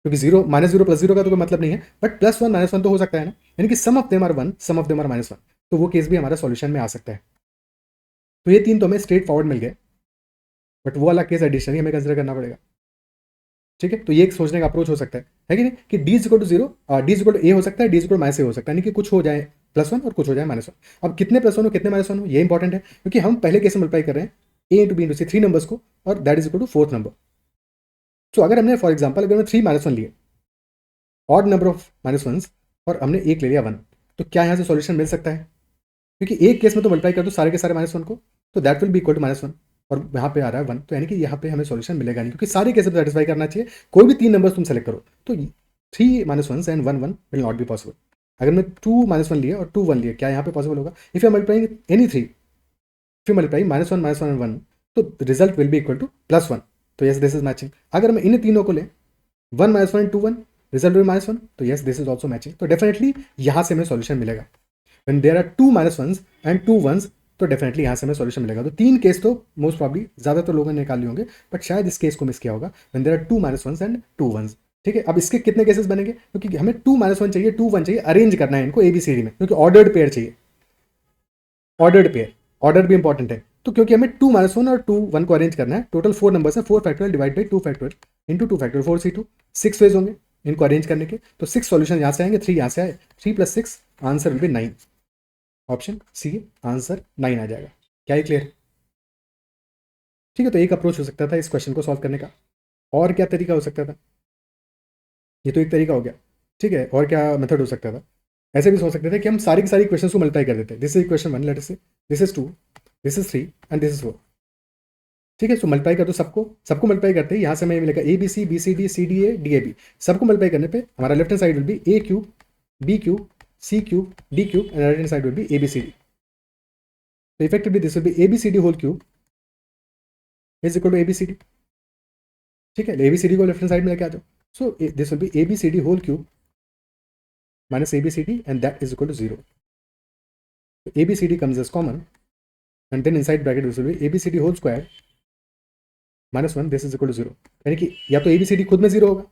क्योंकि zero -0 +0 का तो कोई मतलब नहीं है, बट +1 -1 तो हो सकता है ना, यानी कि some of them are 1 some of them are -1, तो वो केस भी हमारा सॉल्यूशन में आ सकता है। तो ये 3 तो हमें स्ट्रेट फॉरवर्ड मिल गए, बट वो वाला केस एडिशनली हमें कंसिडर करना पड़ेगा, ठीक है। तो ये एक सोचने का अप्रोच हो सकता है कि नहीं, कि d is equal to 0, d is equal to a हो सकता है, d is equal to -a हो सकता है, यानी कि कुछ हो जाए +1 और कुछ हो जाए -1। अब कितने +1 हो कितने -1 हो ये इंपॉर्टेंट है, क्योंकि हम पहले केस में मल्टीप्लाई कर रहे हैं A into B into C 3 numbers को, और that is equal to fourth number. तो अगर हमने फॉर एग्जाम्पल अगर हमने 3 -1 लिए, ऑड नंबर ऑफ -1s, और हमने एक ले लिया 1, तो क्या यहाँ से सॉल्यूशन मिल सकता है, क्योंकि एक केस में तो मल्टीप्लाई कर दो सारे के सारे -1 को, तो that will be equal to -1, और यहाँ पे आ रहा है 1, तो यानी कि यहाँ पे हमें सॉल्यूशन मिलेगा नहीं, क्योंकि सारे केस में सेटिस्फाई करना चाहिए, कोई भी 3 नंबर्स तुम सेलेक्ट करो, तो 3 -1s and 1 1 will not be possible. अगर मैं 2 -1 लिए और 2 1 लिए, क्या यहाँ पे पॉसिबल होगा, if you multiplying any 3, if you multiplying -1 -1 and 1, तो result will be equal to +1, तो यस दिस इज मैचिंग। अगर मैं इन तीनों को ले 1 -1 एंड 2 1, रिजल्ट विल -1, तो yes this is also matching, तो डेफिनेटली यहाँ से हमें सॉल्यूशन मिलेगा। When there are 2 -1s and 2 1s, तो डेफिनेटली यहाँ से हमें सॉल्यूशन मिलेगा। तो 3 केस तो मोस्ट प्रॉब्ली ज़्यादातर लोगों ने निकाल लिए होंगे, बट शायद इस केस को मिस किया होगा, when there are 2 -1s and 2 1s, ठीक है। अब इसके कितने केसेस बनेंगे, क्योंकि हमें 2 -1 चाहिए 2 1 चाहिए, अरेंज करना है इनको ABCD में, क्योंकि ऑर्डर्ड पेयर चाहिए, ऑर्डर्ड पेयर, ऑर्डर भी इंपॉर्टेंट है। तो क्योंकि हमें 2 -1 और 2 1 को अरेंज करना है, टोटल 4 नंबर्स है, 4 factorial divide by 2 factorial into 2 factorial 4c2, 6 ways होंगे इनको अरेंज करने के, तो 6 सॉल्यूशन यहाँ से आएंगे, 3 यहाँ से आए, 3 + 6 answer will be 9, option C answer 9 आ जाएगा। क्या ये क्लियर, ठीक है। तो एक अप्रोच हो सकता था इस क्वेश्चन को सॉल्व करने का, और क्या तरीका हो सकता था, ये तो एक तरीका हो गया, ठीक है। और क्या मेथड हो सकता था, ऐसे भी सोच सकते थे कि हम सारी की सारी क्वेश्चन को मल्टीप्लाई कर देते, this is question 1, let us say this is 2, this is 3 and this is 4, ठीक है। सो मल्टीप्लाई कर दो सबको मल्टीप्लाई करते हैं, यहाँ से हमें मिलेगा ABC BCD CDA DAB, सबको मल्टीप्लाई करने पे हमारा left hand side will be A cube B cube C cube D cube and right hand side will be ABCD। तो effectively this will be ABCD whole cube is equal to ABCD, ठीक है। ABCD को left hand side में लेके आ जाओ, so this will be ABCD whole cube minus ABCD and that is equal to 0. So ABCD comes as common, and then inside bracket this will be ABCD whole square minus 1, this is equal to 0, यानी कि या तो ABCD खुद में 0 होगा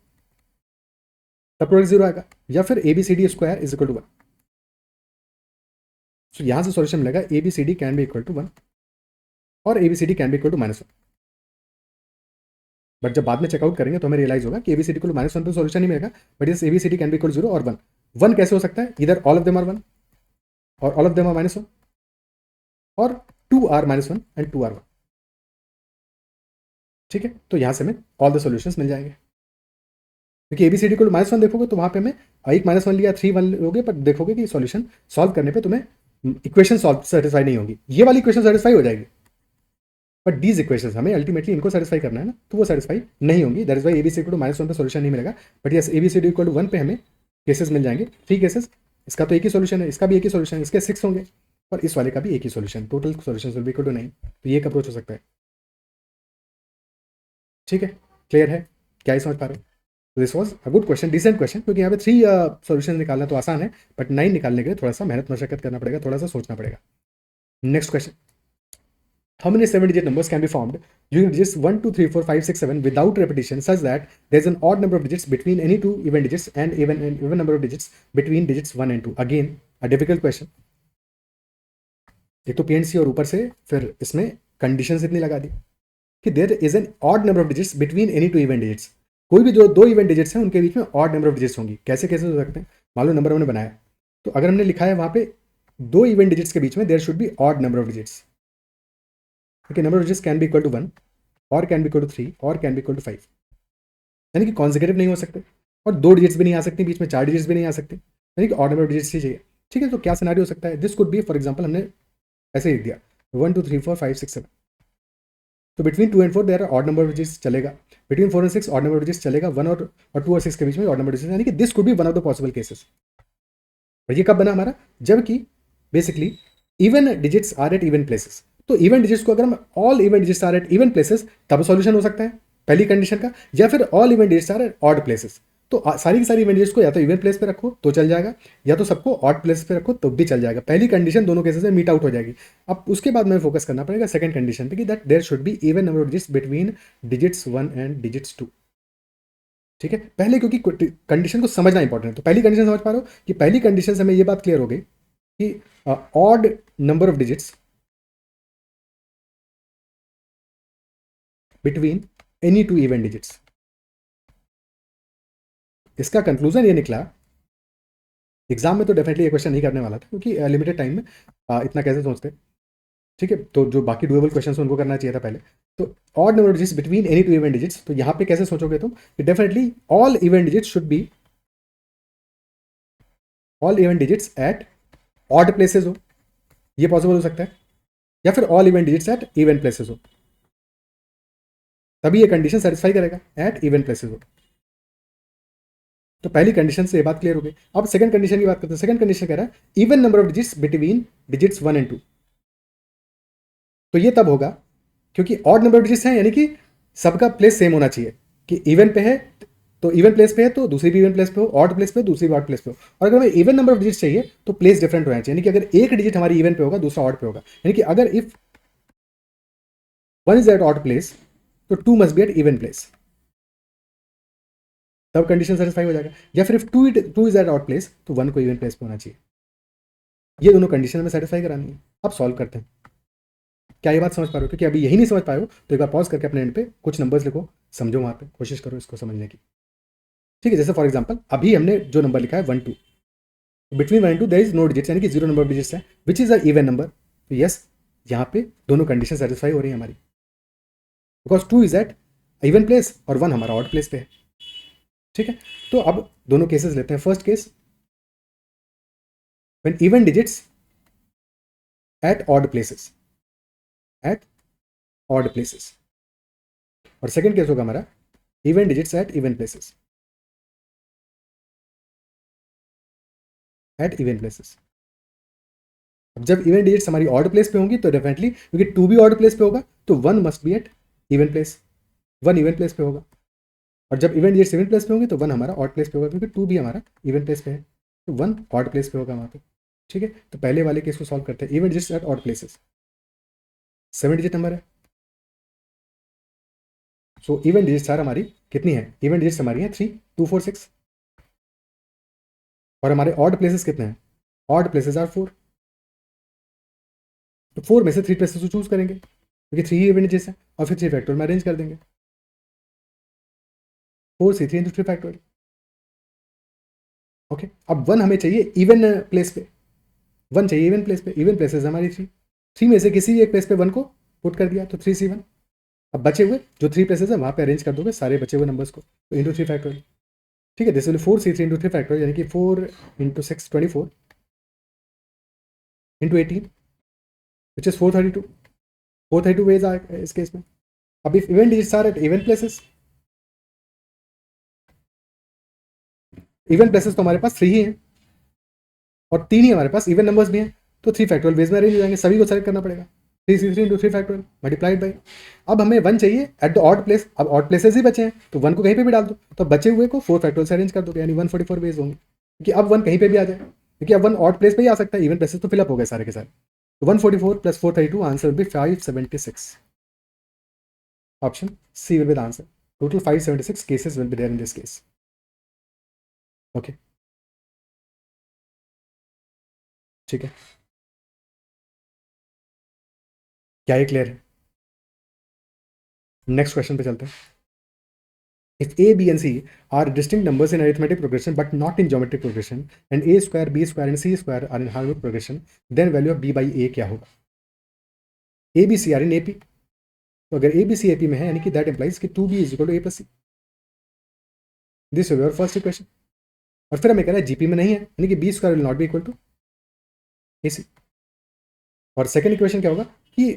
तब product 0 आएगा, या फिर ABCD square is equal to 1। So यहाँ से सॉल्यूशन मिलेगा ABCD can be equal to 1 और ABCD can be equal to -1, but जब बाद में चेकआउट करेंगे तो हमें रियलाइज होगा कि ABCD को -1 तो सॉल्यूशन नहीं मिलेगा, बट इस ABCD can be equal to 0 और 1 कैसे हो सकता है, इधर ऑल ऑफ देम आर 1, और ऑल ऑफ देम आर -1 और 2r-1 एंड 2r1। ठीक है, तो यहाँ से हमें ऑल द सॉल्यूशंस मिल जाएंगे। क्योंकि ABCD को -1 देखोगे तो वहाँ पे हमें एक -1 लिया 3 1 लोगे, पर देखोगे कि सॉल्यूशन सॉल्व करने पे तुम्हें इक्वेशन सॉल्व सेटिस्फाई नहीं होगी। ये वाली इक्वेशन सेटिस्फाई हो जाएगी, बट दीज इक्वेशंस हमें अल्टीमेटली इनको सेटिस्फाई करना है ना, तो वो सेटिस्फाई नहीं होंगी। दैट इज वाई ABCD को -1 पे सॉल्यूशन नहीं मिलेगा। बट यस, ABCD को 1 पे हमें केसेस मिल जाएंगे, 3 केसेस। इसका तो एक ही सॉल्यूशन है, इसका भी एक ही सॉल्यूशन है, इसके 6 होंगे, और इस वाले का भी एक ही solution. Total solution will be equal to 9। तो ये एक अप्रोच हो सकता है। ठीक है, क्लियर है? क्या ही समझ पा रहे हो? This was a good question, decent question, क्योंकि यहाँ पे 3 सॉल्यूशन निकालना तो आसान है, बट 9 निकालने के लिए थोड़ा सा मेहनत मशक्कत करना पड़ेगा, थोड़ा सा सोचना पड़ेगा। Next question, how many 7-digit numbers can be formed using digits 1 2 3 4 5 6 7 without repetition, such that there is an odd number of digits between any two even digits and even number of digits between digits 1 and 2? Again a difficult question। एक तो PNC और ऊपर से फिर इसमें conditions इतनी लगा दी कि there is an odd number of digits between any two even digits. कोई भी जो दो इवन डिजिट्स हैं उनके बीच में ऑड नंबर ऑफ डिजिट्स होंगी। कैसे कैसे हो सकते हैं? मान लो नंबर हमने बनाया, तो अगर हमने लिखा है वहां पे दो इवन डिजिट्स के बीच में there should be odd number of digits. Okay, number of digits can be equal to 1 और कैन बी इक्वल टू 3 और कैन बी इक्वल टू 5, यानी कि कॉन्जिक्यूटिव नहीं हो सकते, और 2 डिजिट्स भी नहीं आ सकती बीच में, 4 डिजिट्स भी नहीं आ सकते, यानी कि ऑड नंबर ऑफ डिजिट्स ही चाहिए। ठीक है, तो क्या सिनारियो हो सकता है? This could B, for example हमने ऐसे लिख दिया 1 2 3 4 5 6 7, तो between 2 and 4 there are odd number of digits चलेगा, between 4 and 6 odd number of digits चलेगा, 1 और 2 और 6 के बीच में ऑड नंबर डिजिट्स, यानी कि this could be one of the possible cases. और ये कब बना हमारा? जबकि basically even digits are at even places. तो इवन डिजिट्स को अगर हम all even digits are at even places, तब सॉल्यूशन हो सकता है पहली कंडीशन का, या फिर all even digits are at odd places. तो सारी की सारी इवन डिजिट्स को या तो इवन प्लेस पे रखो तो चल जाएगा, या तो सबको ऑड प्लेस पे रखो तो भी चल जाएगा। पहली कंडीशन दोनों केसेस में मीट आउट हो जाएगी। अब उसके बाद में फोकस करना पड़ेगा सेकंड कंडीशन पे कि that there should be even number of digits between digits 1 and digits 2। ठीक है, पहले क्योंकि कंडीशन को समझना इंपॉर्टेंट है, तो पहली कंडीशन समझ पा रहे हो कि पहली कंडीशन से हमें ये बात क्लियर हो गई कि odd number of digits between any two even digits. इसका कंक्लूजन ये निकला, एग्जाम में तो डेफिनेटली ये क्वेश्चन नहीं करने वाला था क्योंकि लिमिटेड टाइम में इतना कैसे सोचते। ठीक है, तो जो बाकी डुएबल क्वेश्चन उनको करना चाहिए था पहले। तो odd number of digits between any two even digits, तो यहाँ पे कैसे सोचोगे तुम कि definitely all even digits should be all even digits at odd places हो, ये पॉसिबल हो सकता है, या फिर all even digits at even places हो, तभी ये कंडीशन सेटिस्फाई करेगा, एट इवन प्लेसेस हो। तो पहली कंडीशन से ये बात क्लियर हो गई। अब सेकंड कंडीशन की बात करते हैं। सेकंड कंडीशन कह रहा है even number of digits between digits 1 and 2। तो ये तब होगा क्योंकि ऑड नंबर ऑफ डिजिट्स हैं, यानी कि सबका प्लेस सेम होना चाहिए, कि इवन पे है तो इवन प्लेस पे है तो दूसरी भी इवन प्लेस पे हो, ऑड प्लेस पे दूसरी भी ऑड प्लेस पे हो। और अगर हमें इवन नंबर ऑफ डिजिट्स चाहिए तो प्लेस डिफरेंट होना चाहिए, यानी कि अगर एक डिजिट हमारी इवन पे होगा दूसरा ऑड पे होगा, यानी कि अगर if 1 is at odd place तो 2 must be at even place, तब कंडीशन सेटिस्फाई हो जाएगा। या फिर if 2 is at odd place तो 1 को इवन प्लेस पे होना चाहिए। ये दोनों कंडीशन हमें सेटिस्फाई करानी है। अब सॉल्व करते हैं। क्या ये बात समझ पा रहे हो? क्योंकि अभी यही नहीं समझ पाए हो तो एक बार पॉज करके अपने एंड पे कुछ नंबर्स लिखो, समझो, वहां पे कोशिश करो इसको समझने की। ठीक है, जैसे फॉर एग्जाम्पल अभी हमने जो नंबर लिखा है 1 2, between 1 2 there is no digits, यानी कि 0 नंबर ऑफ डिजिट्स है, which is a even number. तो यस, यहाँ पे दोनों कंडीशन सेटिस्फाई हो रही है हमारी, because 2 is at even place और 1 हमारा ऑड प्लेस पे है। ठीक है, तो अब दोनों केसेस लेते हैं। First case, when even digits at odd places, at odd places. और सेकंड केस होगा हमारा even digits at even places, at even places. अब जब इवन डिजिट्स हमारी ऑड प्लेस पे होंगी तो डेफिनेटली, क्योंकि 2 भी ऑड प्लेस पे होगा तो 1 must be at even place, 1 even place पे होगा। और जब इवन डिजिट्स इवन प्लेस पे होंगे तो 1 हमारा ऑड प्लेस पे होगा, क्योंकि 2 भी हमारा इवन प्लेस पे है, तो 1 ऑड प्लेस पे होगा वहाँ पे। ठीक है, तो पहले वाले केस को सॉल्व करते हैं। Even digits at odd places, 7 digit number है, सो इवन डिजिट्स आर हमारी कितनी है? इवन डिजिट्स हमारी है 3 2 4 6, और हमारे ऑड प्लेसेस कितने हैं? Odd places are 4। तो 4 में से 3 प्लेसेस को चूज करेंगे क्योंकि 3 ही इवन डिजिट्स हैं, और फिर 3 फैक्टोरियल में अरेंज कर देंगे, 4c3 इंटू 3 फैक्टोरियल। ओके, अब 1 हमें चाहिए इवन प्लेस पे, 1 चाहिए इवन प्लेस पे, इवन प्लेसेस हमारी 3 में से किसी भी एक प्लेस पे 1 को पुट कर दिया तो 3C1। अब बचे हुए जो 3 प्लेसेस है वहाँ पे अरेंज कर दोगे सारे बचे हुए नंबर्स को, तो इंटू 3 फैक्टोरियल। ठीक है, this will 4C3 into 3 factorial, यानी कि 4 into 6 24 into 18 which is 432। 432 ways आए इस केस में। अब if even digits are at even places, even places तो हमारे पास 3 ही हैं और 3 ही हमारे पास इवन नंबर्स भी हैं, तो 3 फैक्टोरियल वेज में अरेंज हो जाएंगे, सभी को सेलेक्ट करना पड़ेगा। 3C3 into 3 factorial multiplied by, अब हमें 1 चाहिए एट द ऑड प्लेस, अब ऑड प्लेसेस ही बचे हैं तो 1 को कहीं पे भी डाल दो, तो बचे हुए को 4 फैक्टोरियल से अरेंज कर दोगे, यानी 144 वेज होंगे, क्योंकि अब 1 कहीं पे भी आ जाए, क्योंकि अब 1 ऑड प्लेस पे ही आ सकता है, इवन प्लेसेस तो फिलअप हो गए सारे के सारे। तो 144 plus 432 answer will be 576। Option C will be the answer. Total 576 cases will be there in this case. Okay, ठीक है, क्या ये क्लियर है? नेक्स्ट क्वेश्चन पे चलते हैं। If a, b and c are distinct numbers in arithmetic progression but not in geometric progression, and a square, b square and c square are in harmonic progression, then value of b by a क्या होगा? a b c are in ap, तो अगर a b c ap में है यानी कि that implies कि 2b is equal to a plus c, this will be our first equation. और फिर हमें कह रहा है जीपी में नहीं है, यानी कि b square will not be equal to ac। और सेकंड इक्वेशन क्या होगा कि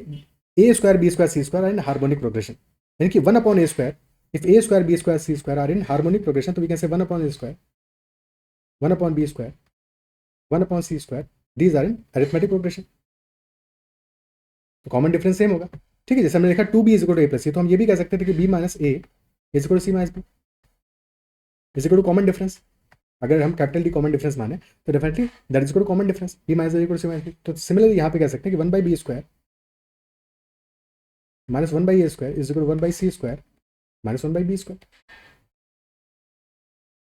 a square b square c square are in harmonic progression, यानी कि 1 upon a square, if a square b square c square are in harmonic progression, तो we can say 1 upon a square, 1 upon b square, 1 upon c square, these are in arithmetic progression. तो common difference same होगा। ठीक है, जैसे हमने देखा 2b is equal to a plus c, तो हम ये भी कह सकते थे कि b minus a is equal to c minus b is equal to common difference. अगर हम कैपिटल डी कॉमन डिफरेंस माने तो definitely that is equal to common difference, b minus a equal to c minus b। तो similarly यहाँ पे कह सकते हैं कि 1 by B square minus 1 by a square is equal to 1 by c square minus 1 by b square.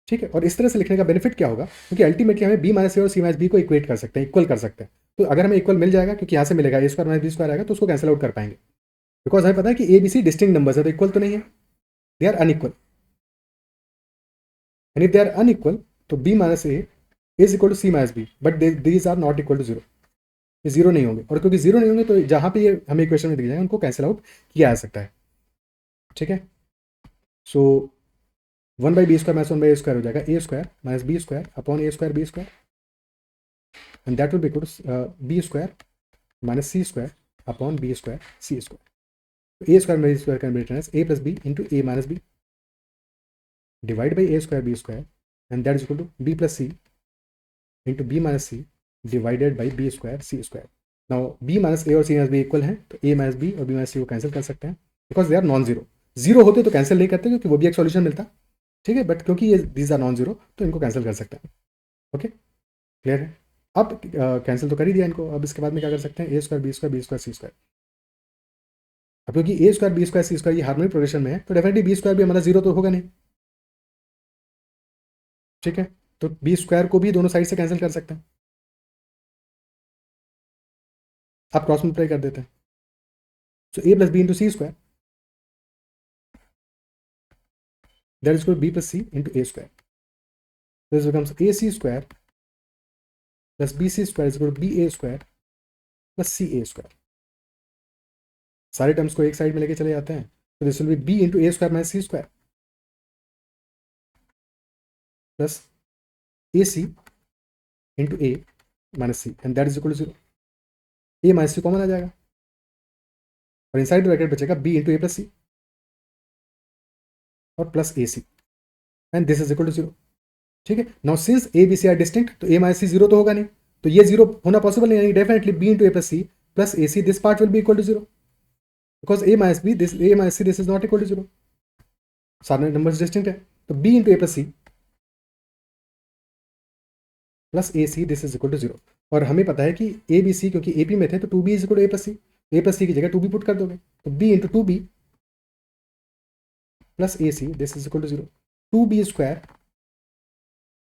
ठीक है, और इस तरह से लिखने का बेनिफिट क्या होगा, क्योंकि अल्टीमेटली हमें b माइनस a और c माइनस b को इक्वेट कर सकते हैं, इक्वल कर सकते हैं। तो अगर हमें इक्वल मिल जाएगा, क्योंकि यहाँ से मिलेगा a square minus b square आएगा, तो उसको कैंसिल आउट कर पाएंगे, बिकॉज हमें पता है कि A B C distinct numbers है, तो इक्वल तो नहीं है, they are unequal. And if they are unequal तो b minus a is equal to c minus b, but these are not equal to zero, ये जीरो नहीं होंगे, और क्योंकि जीरो नहीं होंगे तो जहाँ पे ये हमें इक्वेशन में दिख जाएंगे उनको कैंसिल आउट किया जा सकता है। ठीक है, so 1 by B square minus 1 by A square हो जाएगा a square minus b square upon a square b square, and that will be equal to b square minus c square upon b square c square. तो a square minus b square can be written as a plus b into a minus b divide by a square b square, and that is equal to b plus c into b minus c divided by b square c square. Now b minus a और c minus b equal हैं, तो a minus b और b minus c को cancel कर सकते हैं, because they are non zero. Zero होते तो कैंसिल नहीं करते, क्योंकि वो भी एक सॉल्यूशन मिलता। ठीक है, बट क्योंकि ये दीज आर नॉन जीरो तो इनको कैंसिल कर सकते हैं। ओके, क्लियर है? अब कैंसिल तो कर ही दिया इनको, अब इसके बाद में क्या कर सकते हैं, a square b square b square c square. अब क्योंकि a square b square c square ये हार्मोनिक प्रोग्रेशन में है, तो डेफिनेटली b स्क्वायर भी हमारा जीरो तो होगा नहीं। ठीक है, तो b स्क्वायर को भी दोनों साइड से कैंसिल कर सकते हैं, आप क्रॉस मल्टीप्लाई कर देते हैं, so a plus b into C square, that is equal to b plus c into a square. This becomes ac square plus bc square is equal to ba square plus ca square. सारे terms को एक side में लेके चले जाते हैं, तो this will be b into a square minus c square plus ac into a minus c, and that is equal to zero. a minus c common आ जाएगा और इनसाइड ब्रैकेट बचेगा b into a plus c और plus ac, and this is equal to zero. ठीक है, now since a b c are distinct, तो a minus c zero तो होगा नहीं, तो ये जीरो होना पॉसिबल नहीं है, definitely b into a plus c plus ac this part will be equal to zero, because a minus b this a minus c this is not equal to zero, सारे numbers distinct है, तो b into a plus c plus A C this is equal to zero. और हमें पता है कि A B C क्योंकि A P में थे, तो 2b is equal to a plus c की जगह 2b पुट कर दोगे, तो b into 2b plus A C this is equal to zero. 2b square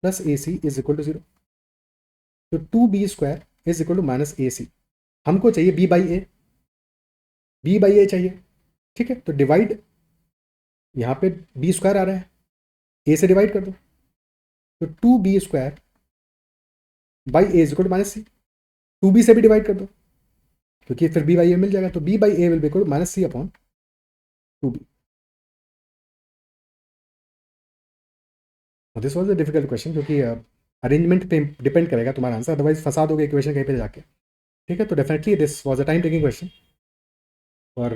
plus A c is equal to zero, तो 2b square is equal to minus A c. हमको चाहिए b by ए चाहिए। ठीक है, तो डिवाइड, यहाँ पे b square आ रहा है, a से डिवाइड कर दो, तो 2b square by A is equal to minus C. 2b से भी डिवाइड कर दो, क्योंकि फिर b बाई ए मिल जाएगा, तो b by A will be equal to minus C upon 2b। This was a difficult question, क्योंकि अरेंजमेंट पे डिपेंड करेगा तुम्हारा आंसर, अदरवाइज फंसा दोगे इक्वेशन कहीं पे जाके। ठीक है, तो definitely this was a time taking question, और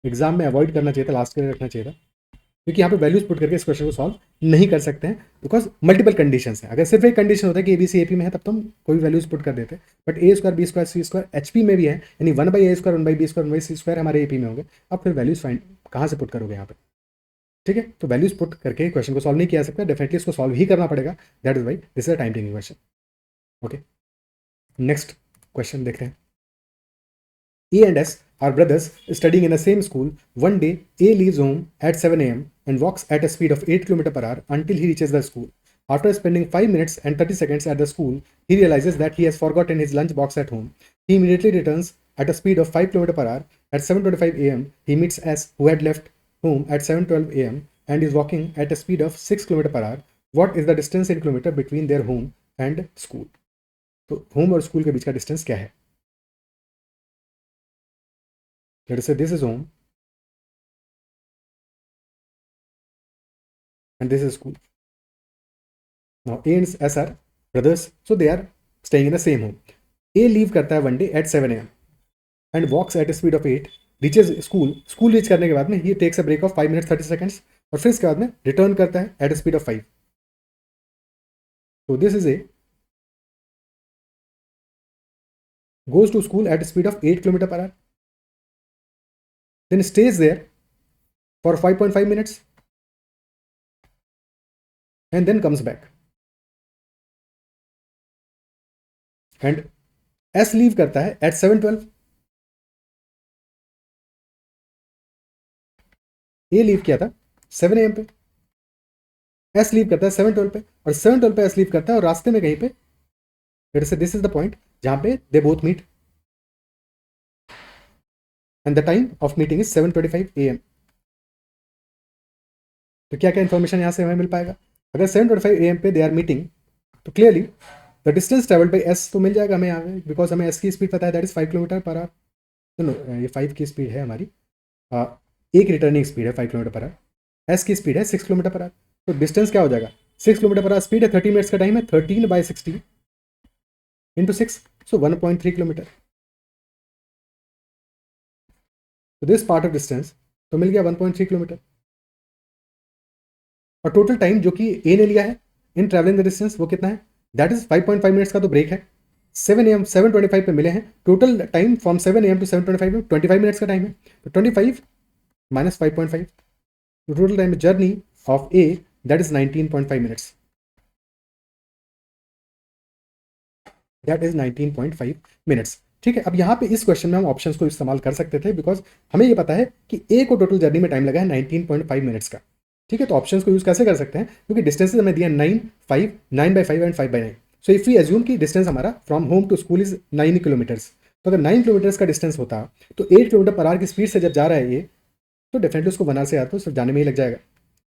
एग्जाम में अवॉइड करना चाहिए था, लास्ट के लिए रखना चाहिए था, क्योंकि यहाँ पे वैल्यूज पुट करके इस क्वेश्चन को सॉल्व नहीं कर सकते हैं, बिकॉज मल्टीपल कंडीशंस हैं। अगर सिर्फ एक कंडीशन होता है कि एबीसी एपी में है, तब तो हम कोई वैल्यूज पुट कर देते, but A square B square C square HP में भी है, यानी 1/a² 1/b² 1/c² हमारे एपी में होंगे। अब फिर वैल्यूज फाइंड कहाँ से पुट करोगे यहाँ पे? ठीक है, तो वैल्यूज पुट करके क्वेश्चन को सॉल्व नहीं किया सकता, डेफिनेटली इसको सॉल्व ही करना पड़ेगा। That is why this is a time taking question. Okay, next question देखते हैं। A and S are brothers studying in the same school. One day, A leaves home at 7 a.m. and walks at a speed of 8 km/h until he reaches the school. After spending 5 minutes and 30 seconds at the school, he realizes that he has forgotten his lunch box at home. He immediately returns at a speed of 5 km/h. At 7:25 a.m., he meets S, who had left home at 7:12 a.m. and is walking at a speed of 6 km/h. What is the distance in kilometer between their home and school? तो home और school के बीच का distance क्या है? Let us say this is home and this is school. Now A and S are brothers, so they are staying in the same home. A leave करता है one day at 7 a.m. and walks at a speed of 8, reaches school. School reach करने के बाद में he takes a break of 5 minutes 30 seconds और फिर इसके बाद में return करता है at a speed of 5. So this is A, goes to school at a speed of 8 km/h, then stays there for 5.5 minutes and then comes back. And S leave करता है at 7:12. A leave किया था 7 a.m. पे, S leave करता है 7:12 पे, और 7:12 पे S लीव करता है, और रास्ते में कहीं पे दिस इज द पॉइंट जहां पे they both meet, and the time of meeting is 7:25 a.m. तो क्या क्या इन्फॉर्मेशन यहाँ से हमें मिल पाएगा? अगर 7:25 a.m. पे दे आर मीटिंग, तो clearly the distance travelled by S तो मिल जाएगा हमें यहाँ पे, बिकॉज हमें S की स्पीड पता है, दैट इज 5 km/h। नो, ये 5 की स्पीड है हमारी, एक रिटर्निंग स्पीड है 5 km/h, S की स्पीड है 6 km/h। तो डिस्टेंस क्या हो जाएगा? 6 km/h स्पीड है, 30 मिनट्स का टाइम है, 13/60 इंटू 6, सो 1.3 किलोमीटर। तो दिस पार्ट ऑफ डिस्टेंस तो मिल गया 1.3 किलोमीटर, और टोटल टाइम जो कि ए ने लिया है इन ट्रैवलिंग द डिस्टेंस वो कितना है? दैट इज 5.5 मिनट्स का तो ब्रेक है, 7 a.m. 7:25 पे मिले हैं, total time from 7 a.m. To 7:25 में 25 मिनट्स का टाइम है, तो 25 माइनस 5.5, तो total time journey of A that is 19.5 minutes, that is 19.5 minutes. ठीक है, अब यहाँ पे इस क्वेश्चन में हम ऑप्शंस को इस्तेमाल कर सकते थे, बिकॉज हमें ये पता है कि ए को टोटल जर्नी में टाइम लगा है 19.5 मिनट्स का। ठीक है, तो ऑप्शंस को यूज कैसे कर सकते हैं, क्योंकि डिस्टेंसेज हमें दिया 9, 5, 9/5 and 5/9। So if we assume कि डिस्टेंस हमारा from home to school is 9 kilometres, तो अगर 9 किलोमीटर्स का डिस्टेंस होता तो 8 km/h की स्पीड से जब जा रहा है ये, तो डेफिनेटली उसको बनारस से आता तो सिर्फ जाने में ही लग जाएगा।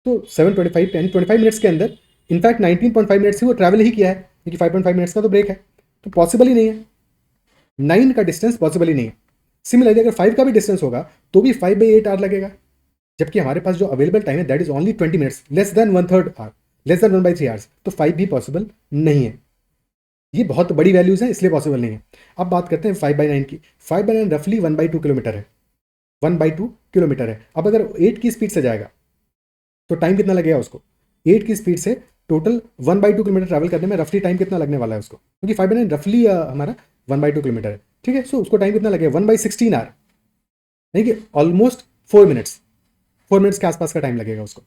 तो 7:25 यानी 25 मिनट्स के अंदर इनफैक्ट 19.5 मिनट्स ही वो ट्रैवल ही किया है, क्योंकि 5.5 मिनट्स का तो ब्रेक है, तो पॉसिबल ही नहीं है, 9 का डिस्टेंस पॉसिबल ही नहीं है। सिमिलरली अगर 5 का भी डिस्टेंस होगा तो भी 5/8 आवर लगेगा, जबकि हमारे पास जो अवेलेबल टाइम है that is only 20 minutes, less than 1/3 hour, less than 1/3 hours, तो 5 भी पॉसिबल नहीं है। ये बहुत बड़ी वैल्यूज हैं, इसलिए पॉसिबल नहीं है। अब बात करते हैं 5/9 की। 5/9 रफली 1/2 किलोमीटर है, 1/2 किलोमीटर है। अब अगर 8 की स्पीड से जाएगा तो टाइम कितना लगेगा उसको? 8 की स्पीड से टोटल 1/2 किलोमीटर ट्रैवल करने में रफली टाइम कितना लगने वाला है उसको, क्योंकि 5/9 रफली हमारा 1/2 किलोमीटर है। ठीक है, सो उसको टाइम कितना लगेगा? 1/16 आवर, यानी कि ऑलमोस्ट 4 मिनट्स, 4 मिनट्स के आसपास का टाइम लगेगा उसको।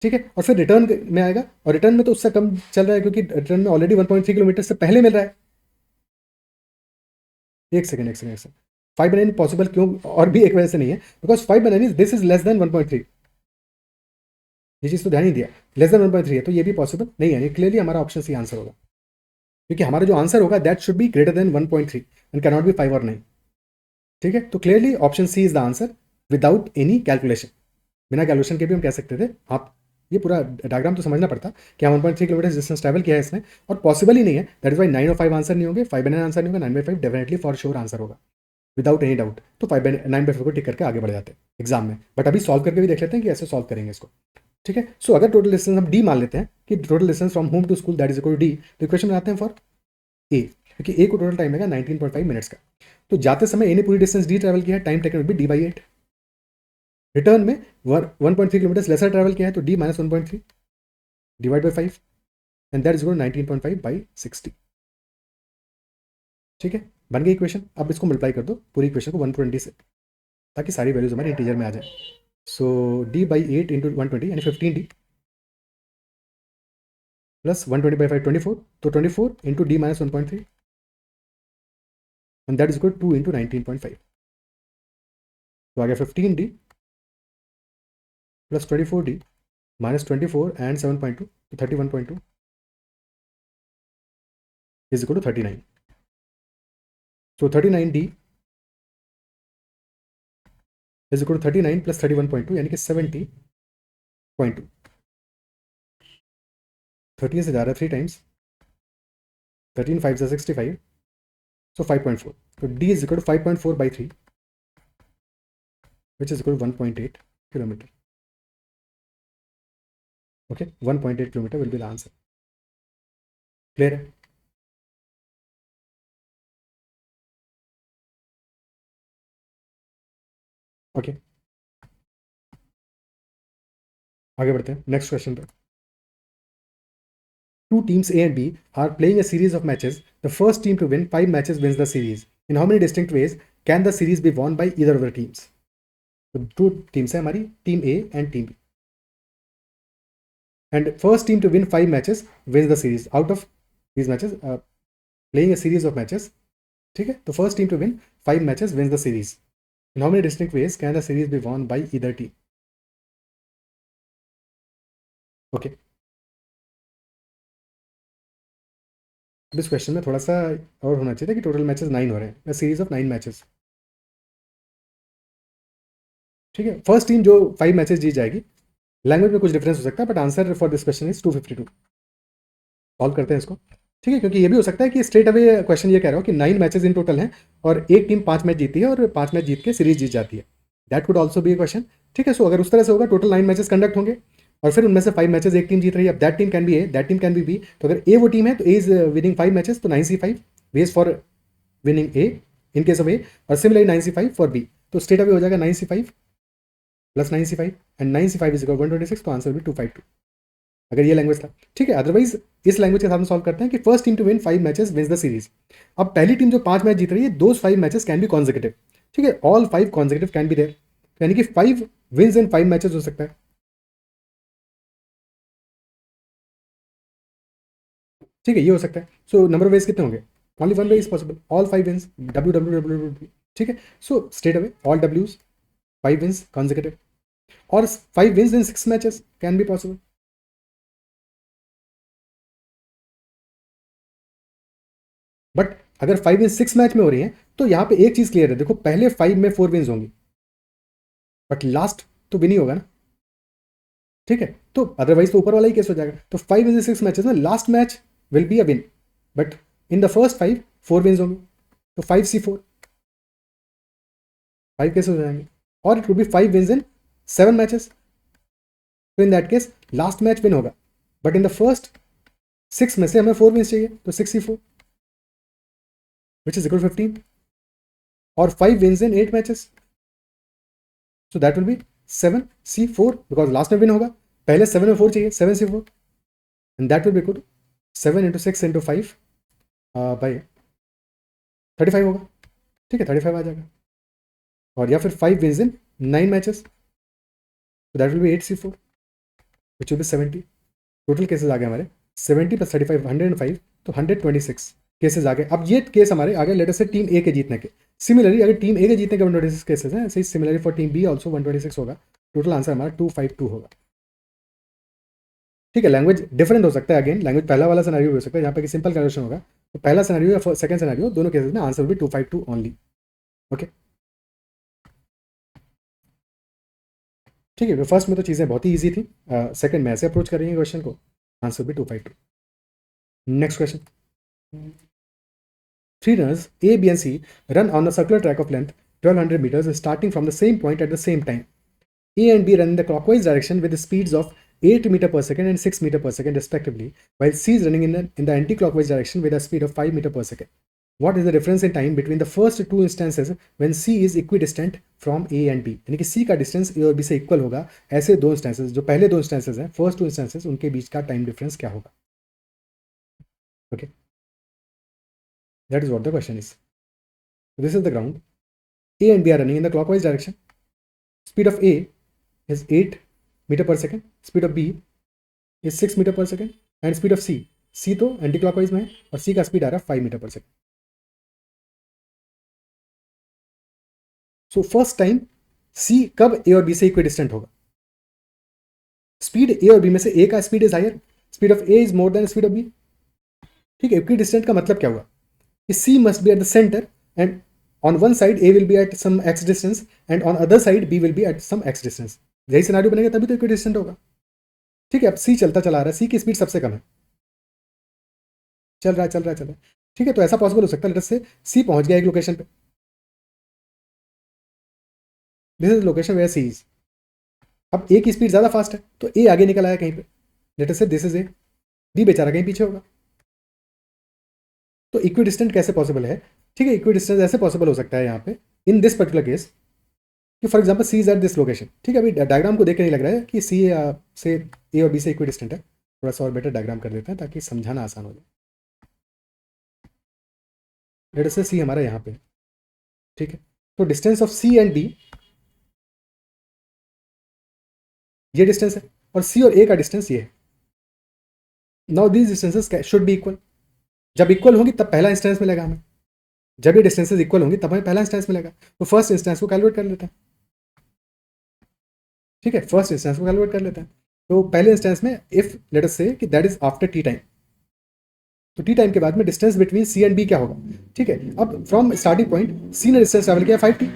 ठीक है, और फिर रिटर्न में आएगा, और रिटर्न में तो उससे कम चल रहा है, क्योंकि रिटर्न में ऑलरेडी 1.3 किलोमीटर से पहले मिल रहा है। एक सेकंड 5/9 पॉसिबल क्यों? और भी एक वजह से नहीं है, because 5/9 is this is less then 1.3, ये चीज़ तो ध्यान ही दिया, लेस देन 1.3 है, तो ये भी पॉसिबल नहीं है। क्लियरली हमारा ऑप्शन सी आंसर होगा, क्योंकि हमारा जो आंसर होगा that should be greater than 1.3 and can not be 5 और 9। ठीक है, तो clearly option C is the answer without any calculation, बिना कैलकुलेशन के भी हम कह सकते थे आप ये पूरा डायग्राम तो समझना पड़ता कि 1.3 किलोमीटर डिस्टेंस ट्रैवल किया है इसने, और पॉसिबल ही नहीं है, दैट इज वाई 9 और 5 आंसर नहीं होंगे, 5/9 आंसर नहीं होगा, 9/5 डेफिनेटली फॉर श्योर आंसर होगा विदाउट एनी डाउट। तो 9/5 को टिक करके आगे बढ़ जाते हैं एग्जाम में। बट अभी सॉल्व करके भी देख लेते हैं कि ऐसे सॉल्व करेंगे इसको, ठीक है। सो अगर टोटल डिस्टेंस हम डी मान लेते हैं कि total distance from home to school that is equal to D, तो इक्वेशन बनाते हैं फॉर ए, क्योंकि ए को टोटल टाइम लगेगा 19.5 मिनट्स का। तो जाते समय ए ने पूरी डिस्टेंस डी ट्रैवल किया है, टाइम टेकन भी डी/8। रिटर्न में 1.3 किलोमीटर लेसर ट्रैवल किया है, तो D minus 1.3 divide by 5 and that is equal 19.5 by 60, ठीक है। बन गई इक्वेशन। अब इसको मल्टीप्लाई कर दो पूरी इक्वेशन को 120 से, ताकि सारी वैल्यूज हमारे इंटीजर में आ जाए। सो डी/8 इंटू 120 यानी 15 डी प्लस 120 बाई 5 24, तो 24 into D minus 1.3 and that is equal 2 into 19.5, तो आ गया 15 D plus 24 D minus 24 and 7.2, तो 31.2 is equal to 39। So 39 D is equal to 39 plus 31.2 यानी कि 70.2। 13 से जा रहा है 3 टाइम्स, 13 5 से 65, सो 5.4, तो D is equal to 5.4 by 3 which is equal to 1.8 kilometre. Okay, 1.8 kilometre will be the answer. Clear है? ओके, आगे बढ़ते हैं नेक्स्ट क्वेश्चन पे। Two teams A and B are playing a series of matches. The first team to win 5 matches wins the series. In how many distinct ways can the series be won by either of the teams? So two teams है हमारी, team A and team B. And first team to win 5 matches wins the series. Out of these matches, playing a series of matches, ठीक है, तो first team to win 5 matches wins the series. In how many distinct ways can the series be won by either team? Okay. इस question में थोड़ा सा और होना चाहिए था कि टोटल मैचेस 9 हो रहे हैं, सीरीज ऑफ 9 मैचेस, ठीक है। फर्स्ट टीम जो 5 मैचेस जीत जाएगी, लैंग्वेज में कुछ डिफरेंस हो सकता है, but answer for this question is 252। Solve करते हैं इसको, ठीक है, क्योंकि ये भी हो सकता है कि स्ट्रेट अवे क्वेश्चन ये कह रहा हो कि 9 मैचेस इन टोटल हैं और एक टीम 5 मैच जीती है और 5 मैच जीत के सीरीज जीत जाती है। That could also be A question, ठीक है। सो अगर उस तरह से होगा, टोटल 9 मैचेस कंडक्ट होंगे और फिर उनमें से 5 मैचेस एक टीम जीत रही है, अब that team can be A, that team can be B. तो अगर ए वो टीम है तो ए इज विनिंग 5 मैचेस, तो 9C5 ways for winning a in case of a, और सिमिलरली 9C5 फॉर बी। तो स्ट्रेट अवे हो जाएगा 9C5 plus 9C5 and 9C5 is equal 126, तो आंसर भी 252 अगर ये लैंग्वेज था, ठीक है। अदरवाइज इस लैंग्वेज के साथ में सॉल्व करते हैं कि first team to win 5 matches wins the series. अब पहली टीम जो 5 मैच जीत रही है, those 5 matches can be consecutive, ठीक है, all 5 consecutive can be there, यानी कि 5 विंस इन 5 मैचेस हो सकता है, ठीक है, ये हो सकता है। सो नंबर ऑफ वेज कितने होंगे? Only one way is possible, all 5 wins, WWW, ठीक है। So straight away all W's 5 wins consecutive, और 5 wins in 6 matches can be possible. But अगर 5 विंस 6 मैच में हो रही है, तो यहाँ पे एक चीज क्लियर है, देखो पहले 5 में 4 विंस होंगी, बट लास्ट तो विन ही होगा ना, ठीक है। तो अदरवाइज तो ऊपर वाला ही केस हो जाएगा। तो 5 इन 6 मैचेस में last match will be a win, but in the first 5 4 wins होंगी, तो 5C4 5 केस हो जाएंगे, और it would be 5 wins in 7 matches, तो in that case last match win होगा, बट इन द फर्स्ट 6 में से हमें 4 विंस चाहिए, तो 6C4 विच इज इक्वल 15, और 5 wins in 8 matches, so that will be 7C4 because last में win होगा, पहले 7 में 4 चाहिए, 7C4 and that will be equal to 7 into 6 into 5 by 35 होगा, ठीक है, 35 आ जाएगा। और या फिर 5 wins in 9 matches, so that will be 8C4 which will be 70। Total cases आ गए हमारे 70 + 35 105, तो 126 केसेस आ गए। अब ये केस हमारे आ गए लेटर से टीम ए के जीतने के। सिमिलरली अगर टीम ए के जीतने के 126 केसेस हैं, ऐसे ही similarly for team b also 126 होगा। टोटल आंसर हमारा 252 होगा, ठीक है। लैंग्वेज डिफरेंट हो सकता है, अगेन लैंग्वेज पहला वाला सिनेरियो हो सकता है जहाँ पे कि सिंपल कैलकुलेशन होगा, तो पहला सिनेरियो या सेकंड सिनेरियो, दोनों केसेस में आंसर भी 252 ओनली। ओके, ठीक है, फर्स्ट में तो चीज़ें बहुत ही ईजी थी, सेकंड में ऐसे अप्रोच करेंगे क्वेश्चन को, आंसर भी 252. Next question. Three runners A, B, and C run on a circular track of length 1200 meters starting from the same point at the same time. A and B run in the clockwise direction with the speeds of 8 meter per second and 6 meter per second respectively, while C is running in the anti-clockwise direction with a speed of 5 meter per second. What is the difference in time between the first two instances when C is equidistant from A and B? यानी कि C का distance A और B से equal होगा, ऐसे दो instances, जो पहले दो इंस्टेंसेस हैं, फर्स्ट टू इंस्टेंसेस, उनके बीच का टाइम डिफरेंस क्या होगा? Okay, that is what the question is. This is the ground. A and B are running in the clockwise direction. Speed of A is 8 meter per second. Speed of B is 6 meter per second. And speed of C तो anti clockwise में है और C का speed आ रहा है 5 metre per second. So first time C कब A और B से इक्विडिस्टेंट होगा? स्पीड A और B में से A का speed is higher, speed of A is more than speed of B. ठीक है, इक्विडिस्टेंट का मतलब क्या हुआ कि C must be at the centre and on one side A will be at some x distance and on other side B will be at some x distance. यही scenario बनेगा तभी तो इक्विडिस्टेंट होगा. ठीक है, अब C चलता चला रहा है, C की स्पीड सबसे कम है, चल रहा है. ठीक है, तो ऐसा पॉसिबल हो सकता है, लेट्स से C पहुंच गया एक लोकेशन पे, this is location where C is. अब A की स्पीड ज़्यादा फास्ट है तो A आगे निकल आया कहीं पे, let's say this is A, B बेचारा कहीं पीछे होगा. तो इक्विडिस्टेंट कैसे पॉसिबल है? ठीक है, इक्विडिस्टेंस ऐसे पॉसिबल हो सकता है यहाँ पे इन दिस पर्टिकुलर केस कि for example C is at this location. ठीक है, अभी डायग्राम को देख के नहीं लग रहा है कि C से A और B से इक्विडिस्टेंट है. थोड़ा सा और बेटर डायग्राम कर देते हैं ताकि समझाना आसान हो जाए. लेट से C हमारा यहाँ पे, ठीक है, तो distance of C and B ये डिस्टेंस है और C और A का डिस्टेंस ये है. Now these distances should be equal. जब इक्वल होगी तब पहला इंस्टेंस मिलेगा हमें, जब ये डिस्टेंसेस इक्वल होंगी तब हमें पहला इंस्टेंस मिलेगा. तो फर्स्ट इंस्टेंस को कैलकुलेट कर लेते हैं. ठीक है, फर्स्ट इंस्टेंस को कैलकुलेट कर लेते हैं. तो पहले इंस्टेंस में इफ लेट अस से कि that is after T time, तो टी टाइम के बाद में distance between C and B क्या होगा? ठीक है, अब फ्रॉम स्टार्टिंग पॉइंट सी ने डिस्टेंस ट्रेवल किया 5t,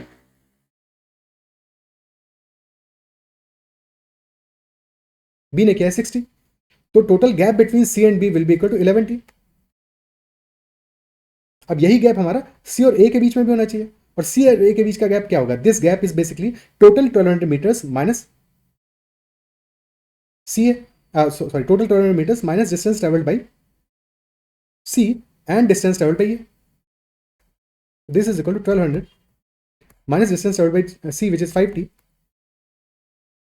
बी ने किया 60, तो total gap between C and B will be equal to 11t. अब यही गैप हमारा सी और ए के बीच में भी होना चाहिए, और सी और ए के बीच का गैप क्या होगा? This gap is basically total 1200 metres minus C A, sorry, total 1200 metres minus distance travelled by C and distance travelled by A. This is equal to 1200 minus distance traveled by C, which is 5t,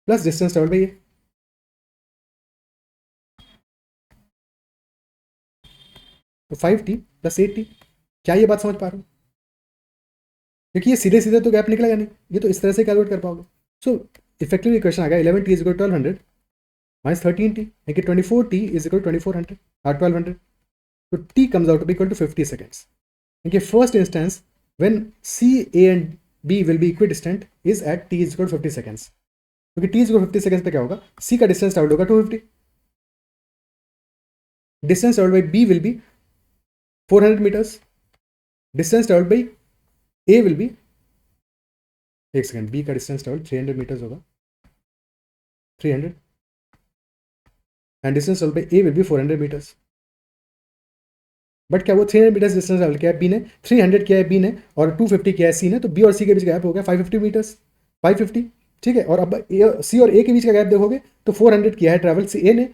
plus distance traveled by A. तो 5t plus 8t. क्या ये बात समझ पा रहे हो? क्योंकि ये सीधे सीधे तो गैप निकलेगा नहीं, ये तो इस तरह से कैलकुलेट कर पाओगे. सो इफेक्टिवली इक्वेशन आ गया 11t is equal 1200 minus 13t, यानी कि 24t इज इक्वल 2400 और 1200. तो t comes out to be equal to 50 seconds. यानी कि first instance when C, A and B will be equidistant is at t is equal 50 seconds. क्योंकि t is equal 50 seconds पे क्या होगा? C का distance travel होगा 250, distance travel by B will be 400 meters, distance travel by A will be, एक second, B का distance travel 300 metres होगा, 300, and distance travel by A will be 400 metres. But क्या वो 300 मीटर्स डिस्टेंस ट्रैवल किया है B ने, 300 किया है B ने, और 250 किया है C ने, तो B और C के बीच गैप हो गया 550 मीटर्स, 550. ठीक है, और अब C और A के बीच का गैप देखोगे तो 400 किया है ट्रैवल A ने,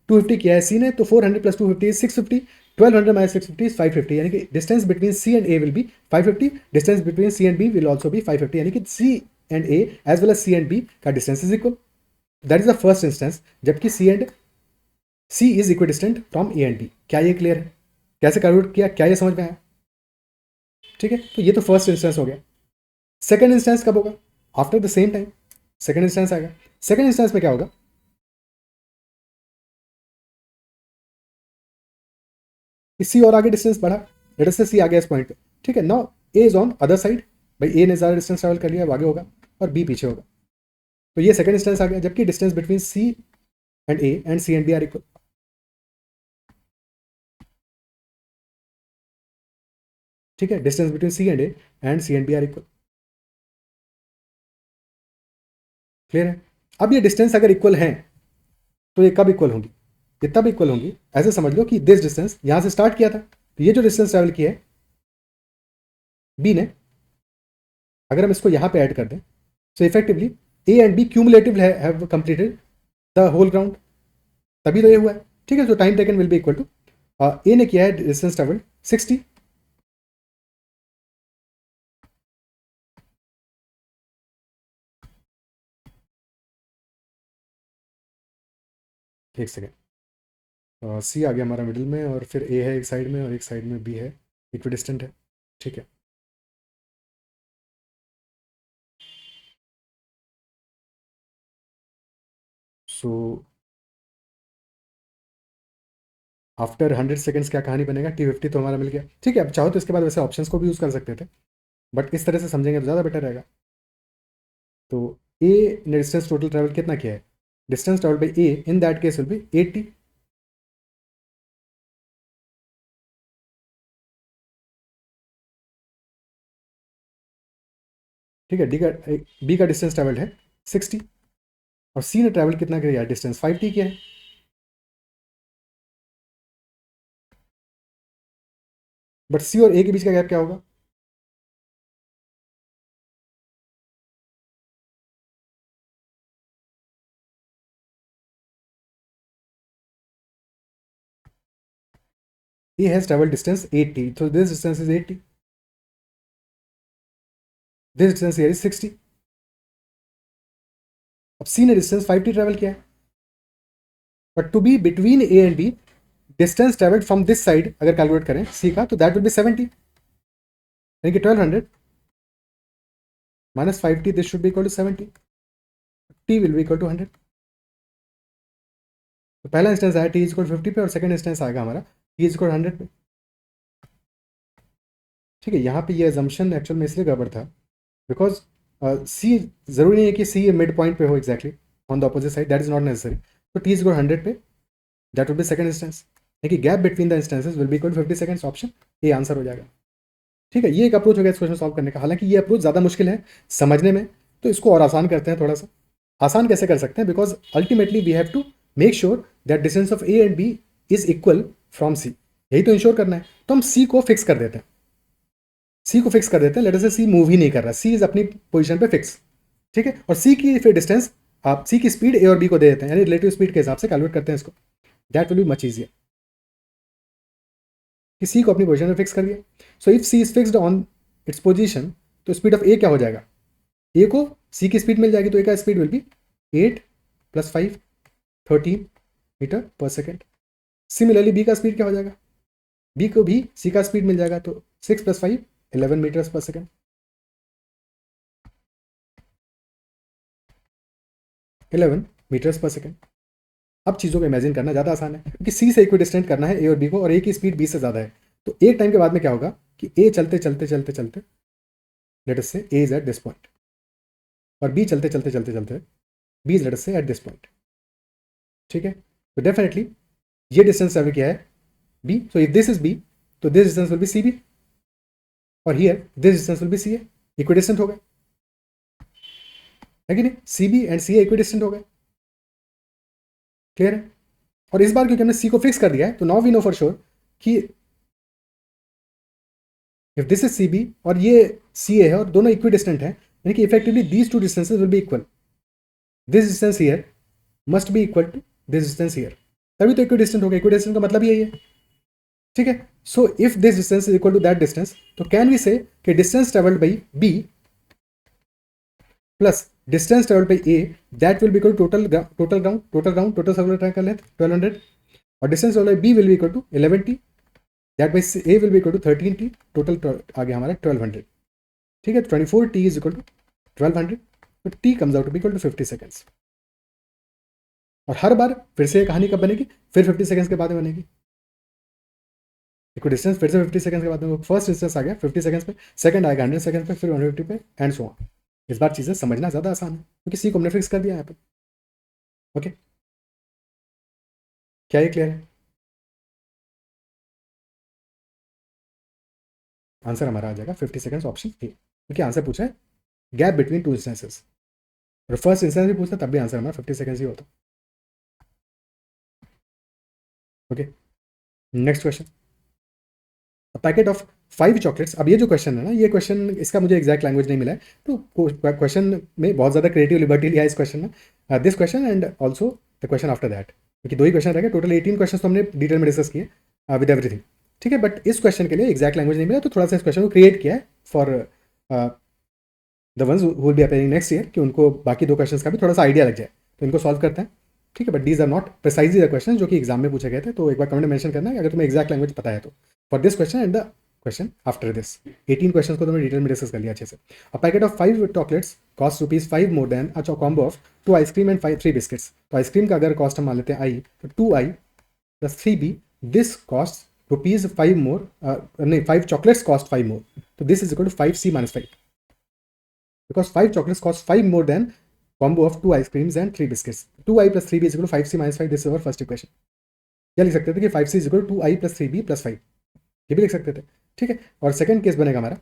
250 किया है C ने, तो 400 प्लस 250 इज 650, 1200 minus 650 is 550. यानी कि distance between C and A will be 550, distance between C and B will also be 550. यानी कि C and A as well as C and B का distance is equal. That is the first instance जबकि C is equidistant from A and B. क्या ये clear है? कैसे calculate किया, क्या ये समझ में आया? ठीक है, तो ये तो फर्स्ट इंस्टेंस हो गया. सेकेंड इंस्टेंस कब होगा? After the same time second instance आएगा. सेकेंड इंस्टेंस में क्या होगा? सी और आगे डिस्टेंस बढ़ा, लेट अस से सी आ गया इस पॉइंट पे. ठीक है, now A is on other side, भाई ए ने ज़्यादा डिस्टेंस ट्रैवल कर लिया, आगे होगा, और बी पीछे होगा. तो ये सेकंड डिस्टेंस आ गया, जबकि distance between C and A and C and B are equal. ठीक है, distance between C and A and C and B are equal. Clear है? अब ये डिस्टेंस अगर इक्वल है तो ये कब इक्वल होंगी? ये तब इक्वल होंगी, ऐसे समझ लो कि दिस डिस्टेंस यहां से स्टार्ट किया था, तो ये जो डिस्टेंस ट्रेवल किया है बी ने, अगर हम इसको यहां पे ऐड कर दें, सो effectively a and b cumulative have completed the whole ground, तभी तो ये हुआ है। ठीक है, तो time taken will be equal to, a ने किया है डिस्टेंस ट्रेवल 60, एक सेकेंड, सी आ गया हमारा मिडिल में, और फिर ए है एक साइड में और एक साइड में बी है, इक्विडिस्टेंट है। ठीक है, सो आफ्टर 100 सेकेंड्स क्या कहानी बनेगा, T50 तो हमारा मिल गया। ठीक है, अब चाहो तो इसके बाद वैसे ऑप्शंस को भी यूज़ कर सकते थे, बट इस तरह से समझेंगे तो ज़्यादा बेटर रहेगा। तो ए ने डिस्टेंस टोटल ट्रैवल कितना किया है, distance travel by A in that case will be 80। ठीक है, बी का डिस्टेंस ट्रैवल है 60, और सी ने ट्रैवल कितना किया है, डिस्टेंस 5t किया है। बट सी और ए के बीच का गैप क्या होगा, A has travel distance 80, so this distance is 80, this distance here is 60। अब सी ने डिस्टेंस 5t ट्रैवल किया है, but to be between A and B distance travelled from this side अगर कैलकुलेट करें सी का, तो दैट विल बी 70, यानी कि 1200 minus 5t, this should be equal to 70, t will be equal to 100। तो पहला इंस्टेंस आया t इज इक्वल 50 पे, और सेकंड इंस्टेंस आएगा हमारा t इज इक्वल 100 पे। ठीक है, यहाँ पे ये एजम्पशन एक्चुअल में इसलिए गड़बड़ था बिकॉज सी जरूरी नहीं है कि सी मिड पॉइंट पे हो exactly on the opposite side, that is not necessary. तो t इज इक्वल 100 पे, that will be second instance, देखिए gap between the instances will be equal 50 seconds, option a answer हो जाएगा। ठीक है, ये एक अप्रोच हो गया इस क्वेश्चन सॉल्व करने का। हालांकि ये अप्रोच ज़्यादा मुश्किल है समझने में, तो इसको और आसान करते हैं थोड़ा सा। आसान कैसे कर सकते हैं, because ultimately we have to make sure that distance of a and B is equal from c, यही तो इंश्योर करना है। तो हम सी को फिक्स कर देते हैं, सी को फिक्स कर देते हैं, लेट अस से सी मूव ही नहीं कर रहा, सी इज अपनी पोजीशन पे फिक्स। ठीक है, और सी की फिर डिस्टेंस आप सी की स्पीड ए और बी को दे देते हैं, यानी रिलेटिव स्पीड के हिसाब से कैलकुलेट करते हैं इसको, that will be much easier. कि सी को अपनी पोजीशन में फिक्स कर दिया, so if C is fixed on its position, तो स्पीड ऑफ ए क्या हो जाएगा, ए को सी की स्पीड मिल जाएगी, तो ए का speed will be 8 + 5 13 metre per second. Similarly B का स्पीड क्या हो जाएगा, बी को भी सी का स्पीड मिल जाएगा, तो 6 + 5 11 मीटर्स पर सेकेंड, 11 मीटर्स पर सेकेंड। अब चीज़ों को इमेजिन करना ज़्यादा आसान है, क्योंकि सी से इक्विडिस्टेंट करना है ए और बी को, और ए की स्पीड बी से ज़्यादा है। तो एक टाइम के बाद में क्या होगा कि ए चलते चलते चलते चलते, late us say A is at this point, और बी चलते चलते चलते चलते बी इज लेट अस से एट दिस पॉइंट। ठीक है, तो डेफिनेटली ये डिस्टेंस ट्रैवल किया है b, so if this is b, तो this distance will be c b, और here this distance will be c a, equidistant हो गए, है कि नहीं, c b and c a equidistant हो गए। क्लियर है, और इस बार क्योंकि हमने सी को फिक्स कर दिया है, तो now we know for sure कि if this is c b और ये सी ए है और दोनों इक्विडिस्टेंट है, यानी कि effectively these two distances will be equal, this distance here must be equal to this distance here, तभी तो इक्विडिस्टेंट हो गया। इक्विडिस्टेंट का मतलब यही है। ठीक है, so if this distance is equal to that distance, तो कैन वी से कि distance travelled by b plus distance travelled by a, that will be equal total ground total circular track length 1200, और distance travelled by b will be equal to 11t, that by A will be equal to 13t, total आ गया हमारा 1200। ठीक है, 24t is equal to 1200, तो t comes out to be equal to 50 seconds. और हर बार फिर से ये कहानी कब बनेगी, फिर 50 सेकंड्स के बाद में बनेगी। डिस्टेंस फिर से 50 सेकंड के बाद में, फर्स्ट इंस्टेंस आ गया 50 सेकंड्स पे, सेकंड आएगा 100 सेकंड पे, फिर 150 पे, एंड सो ऑन। इस बार चीज़ें समझना ज़्यादा आसान है, क्योंकि सी को हमने फिक्स कर दिया यहाँ पे। ओके, क्या ये क्लियर है? आंसर हमारा आ जाएगा 50 सेकंड्स, ऑप्शन ए, क्योंकि आंसर पूछा है गैप बिटवीन टू इंस्टेंसेस। और फर्स्ट इंस्टेंस भी पूछता तब भी आंसर हमारा 50 सेकेंड्स ही होता। Okay, next question, packet of 5 chocolates. अब ये जो क्वेश्चन है ना, ये क्वेश्चन इसका मुझे एग्जैक्ट लैंग्वेज नहीं मिला है, तो क्वेश्चन में बहुत ज़्यादा क्रिएटिव लिबर्टी लिया है इस क्वेश्चन में, this question and also the question after that, क्योंकि 2 ही क्वेश्चन रह गए, टोटल 18 क्वेश्चन तो हमने डिटेल में डिस्कस किए विद एवरीथिंग, ठीक है। बट इस क्वेश्चन के लिए एग्जैक्ट लैंग्वेज नहीं मिला, तो थोड़ा सा इस क्वेश्चन को क्रिएट किया है for the ones who will be appearing next year, कि उनको बाकी 2 क्वेश्चन का भी थोड़ा सा आइडिया लग जाए, तो इनको सॉल्व करते हैं, ठीक है। But these are not precisely the question जो कि एग्जाम में पूछे गए थे, तो एक बार कमेंट में मेंशन करना है अगर तुम्हें एग्जैक्ट लैंग्वेज पता है तो, for this question and the question after this. 18 question को तो मैं डिटेल में डिस्कस कर लिया अच्छे से। A packet of 5 chocolates cost ₹5 more than a combo of 2 ice cream and 3 biscuits. तो आइसक्रीम का अगर कॉस्ट हम मान लेते हैं आई, तो 2i plus 3b, this cost ₹5 मोर, नहीं 5 चॉकलेट्स कॉस्ट 5 मोर, तो this is equal to 5c minus 5, because 5 chocolates cost 5 more than combo of 2 ice creams and 3 biscuits. 2i plus 3b is equal to 5c minus 5. This is our first equation. क्या लिख सकते थे कि 5c is equal to 2i plus 3b plus 5, ये भी लिख सकते थे, ठीक है। और सेकंड केस बनेगा हमारा,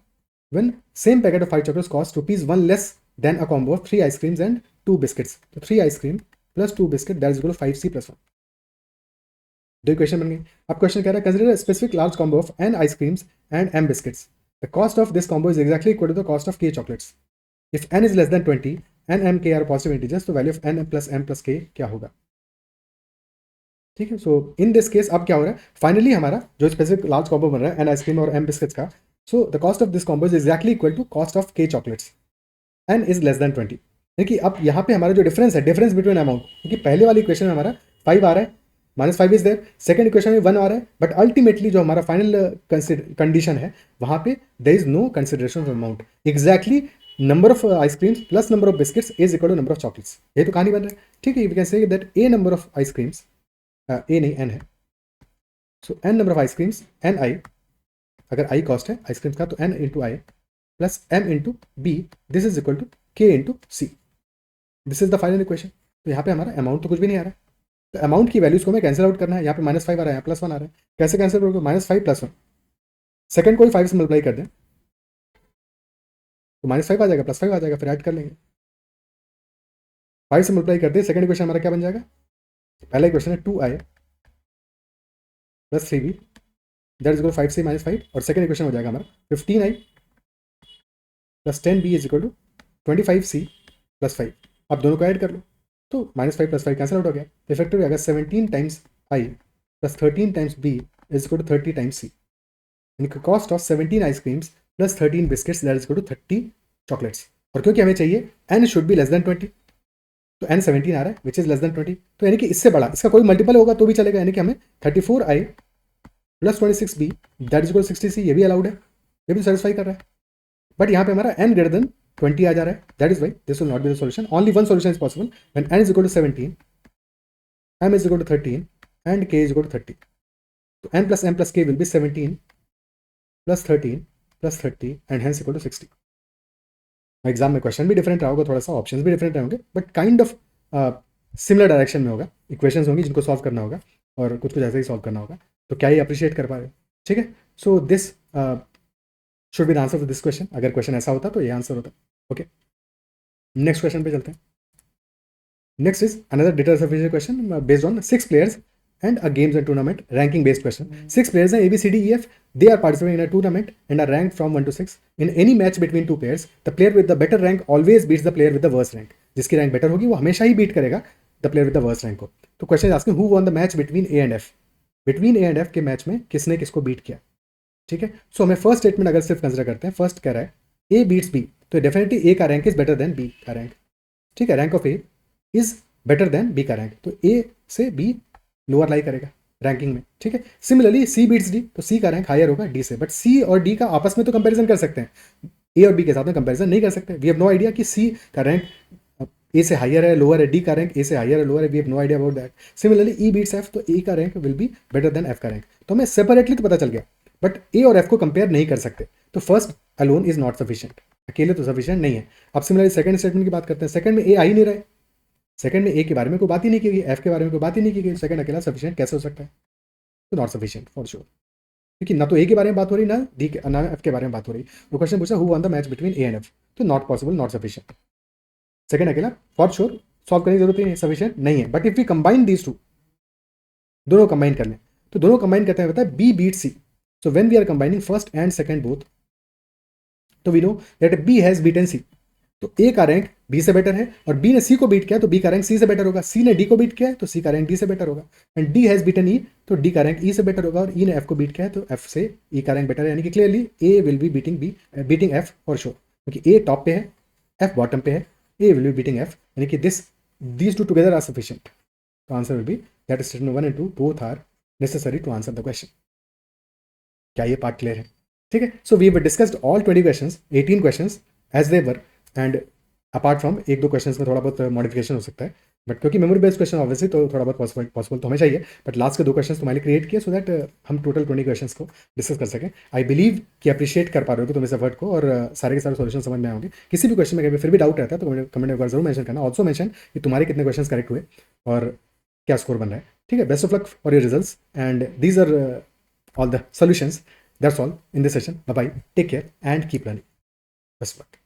when same packet of 5 chocolates cost ₹1 less than a combo of 3 ice creams and 2 biscuits. तो 3 ice cream plus 2 biscuit that is equal to 5c plus 1. 2 equation बन गई। अब क्वेश्चन कह रहा है consider a specific large combo of n ice creams and m biscuits. The cost of this combo is exactly equal to the cost of k chocolates. If n is less than 20 and m k are positive integers, तो value of n plus m plus k क्या होगा, ठीक है। सो इन this case अब क्या हो रहा है, फाइनली हमारा जो स्पेसिफिक लार्ज कॉम्बो बन रहा है एन आइसक्रीम और एम बिस्किट्स का, so the cost of this combo is exactly equal to cost of k chocolates, n is less than 20। देखिए अब यहाँ पे हमारा जो डिफरेंस है, डिफरेंस बिटवीन अमाउंट, क्योंकि पहले वाली इक्वेशन में हमारा 5 आ रहा है, -5 इज देयर, सेकंड इक्वेशन में 1 आ रहा है, बट अल्टीमेटली जो हमारा फाइनल कंडीशन है वहाँ पे there is no consideration of amount, exactly number of ice creams plus number of biscuits is equal to number of chocolates, ये तो कहानी बन रहा है, ठीक है। We can say that a number of ice creams, a नहीं एन है, so n number of ice creams n i, अगर आई कॉस्ट है आइसक्रीम्स का तो n into i plus m into b, this is equal to के into C, this is the final equation. तो यहाँ पे हमारा अमाउंट तो कुछ भी नहीं आ रहा है, तो अमाउंट की वैल्यूज को हमें कैंसिल आउट करना है, यहाँ पे -5 आ रहा है, यहाँ +1 आ रहा है, कैसे कैंसिल करोगे, -5 + 1, सेकंड को भी 5 से मल्टीप्लाई कर दें तो -5 आ जाएगा, +5 आ जाएगा, फिर ऐड कर लेंगे, 5 से मल्टीप्लाई कर दें, सेकंड इक्वेशन हमारा क्या बन जाएगा, पहला इक्वेशन है 2i plus 3b that is equal 5c minus 5, और सेकंड इक्वेशन हो जाएगा हमारा 15i plus 10b is equal to 25c plus 5। अब दोनों को ऐड कर लो तो -5 + 5 कैंसिल आउट हो गया, इफेक्टिव हो जाएगा 17 times i plus 13 times b is equal to 30 times c, यानी cost of 17 ice creams plus 13 biscuits that is equal to 30 chocolates. और क्योंकि हमें चाहिए n should be less than 20, तो n 17 आ रहा है विच इज लेस देन 20, तो यानी कि इससे बड़ा, इसका कोई मल्टीपल होगा तो भी चलेगा, यानी कि हमें 34i plus 26b that is equal 60c, ये भी अलाउड है, ये भी सेटिस्फाई कर रहा है। बट यहाँ पे हमारा n ग्रेटर देन 20 आ जा रहा है, that is why this will not be the solution, only one solution is possible when n is equal to 17, m is equal to 13 and k is equal to 30। तो n plus m plus k will be 17 plus 13 plus 30 and hence equal to 60। Exam में question भी different रहा होगा, थोड़ा सा options भी different रहेंगे, but kind of similar direction में होगा, इक्वेशंस होंगी जिनको सॉल्व करना होगा और कुछ कुछ ऐसे ही सॉल्व करना होगा, तो क्या ही अप्रिशिएट कर पा रहे हो, ठीक है। So this should be the answer to this question, अगर क्वेश्चन ऐसा होता तो ये आंसर होता, ओके। नेक्स्ट क्वेश्चन पे चलते हैं। Next is another data sufficient question based on 6 players and a games and tournament ranking based question. 6 players हैं ABCDEF, they are participating in a tournament and are ranked from 1 to 6. In any match between two players, the player with the better rank always beats the player with the worst rank. जिसकी rank better होगी वो हमेशा ही beat करेगा the player with the worst rank को। तो question is asking who won the match between A and F, between A and F के match में किसने किसको बीट किया, ठीक है। सो हमें फर्स्ट स्टेटमेंट अगर सिर्फ कंसिडर करते हैं, फर्स्ट कह रहा है ए बीट्स बी, तो डेफिनेटली ए का rank is better than B का रैंक, ठीक है, rank of A is better than B का रैंक, तो ए से बी लोअर लाई करेगा रैंकिंग में, ठीक है। सिमिलरली सी बीट्स डी, तो सी का रैंक हायर होगा डी से, बट सी और डी का आपस में तो कंपैरिजन कर सकते हैं, ए और बी के साथ में कंपैरिजन नहीं कर सकते। वी हैव नो आइडिया कि सी का रैंक ए से हायर है लोअर है, डी का रैंक ए से हायर है लोअर है, we have no idea about that. Similarly E beats F, तो ए का rank will be better than F का रैंक, तो हमें सेपरेटली तो पता चल गया, बट ए और एफ को कंपेयर नहीं कर सकते, तो first alone is not sufficient, अकेले तो सफिशिएंट नहीं है। अब सिमिलरली सेकंड स्टेटमेंट की बात करते हैं, सेकंड में ए आ ही नहीं रहे, सेकंड में ए के बारे में कोई बात ही नहीं की गई, एफ के बारे में कोई बात ही नहीं की गई, सेकंड अकेला सफिशिएंट कैसे हो सकता है, तो नॉट सफिशिएंट फॉर श्योर, क्योंकि ना तो ए के बारे में बात हो रही, ना डी ना एफ के बारे में बात हो रही। वो क्वेश्चन पूछा who won the match between A and f, तो not possible, not sufficient. Second अकेला फॉर श्योर सॉल्व करने की जरूरत नहीं, सफिशिएंट नहीं है, but if we combine these two, दोनों कंबाइन कर लें, तो दोनों कंबाइन करते हैं होता है b beat c. So when we are combining first and second both, तो we know that b has beaten c. तो ए का रैंक बी से बेटर है, और बी ने सी को बीट किया तो बी का रैंक सी से बेटर होगा. सी ने डी को बीट किया है तो सी का रैंक डी से बेटर होगा. एंड डी हैज बीटन ई, तो डी का रैंक ई से बेटर होगा, और ई ने एफ को बीट किया है तो एफ से ई का रैंक बेटर है. यानी कि clearly A will be beating f for sure, क्योंकि ए टॉप पे है, एफ बॉटम पे है, a will be beating f. यानी कि these two together are sufficient. तो answer will be that statement 1 and 2 both are necessary to answer the question. क्या ये पार्ट क्लियर है? ठीक है. So we have discussed all 20 questions, 18 questions as they were, and apart from एक दो questions में थोड़ा बहुत मॉडिफिकेशन हो सकता है, बट क्योंकि मेमोरी बेस्ड क्वेश्चन ऑब्वियसली तो थोड़ा बहुत पॉसिबल तो हमें चाहिए. बट लास्ट के दो क्वेश्चंस तुम्हारे लिए क्रिएट किए सो दैट हम टोटल 20 क्वेश्चंस को डिस्कस कर सकें. आई बिलीव कि अप्रिशिएट कर पा रहे हो तुम इस एफर्ट को, और सारे के सारे सॉल्यूशन समझ में आएंगे. किसी भी क्वेश्चन में कभी फिर भी डाउट रहता है तो कमेंट में एक बार जरूर मेंशन करना. ऑल्सो मेंशन कि तुम्हारे कितने क्वेश्चन करेक्ट हुए और क्या स्कोर बन रहा है. ठीक है. Best of luck for your results, and these are all the solutions. That's all in this session. Bye bye. Take care and keep learning. Best of luck.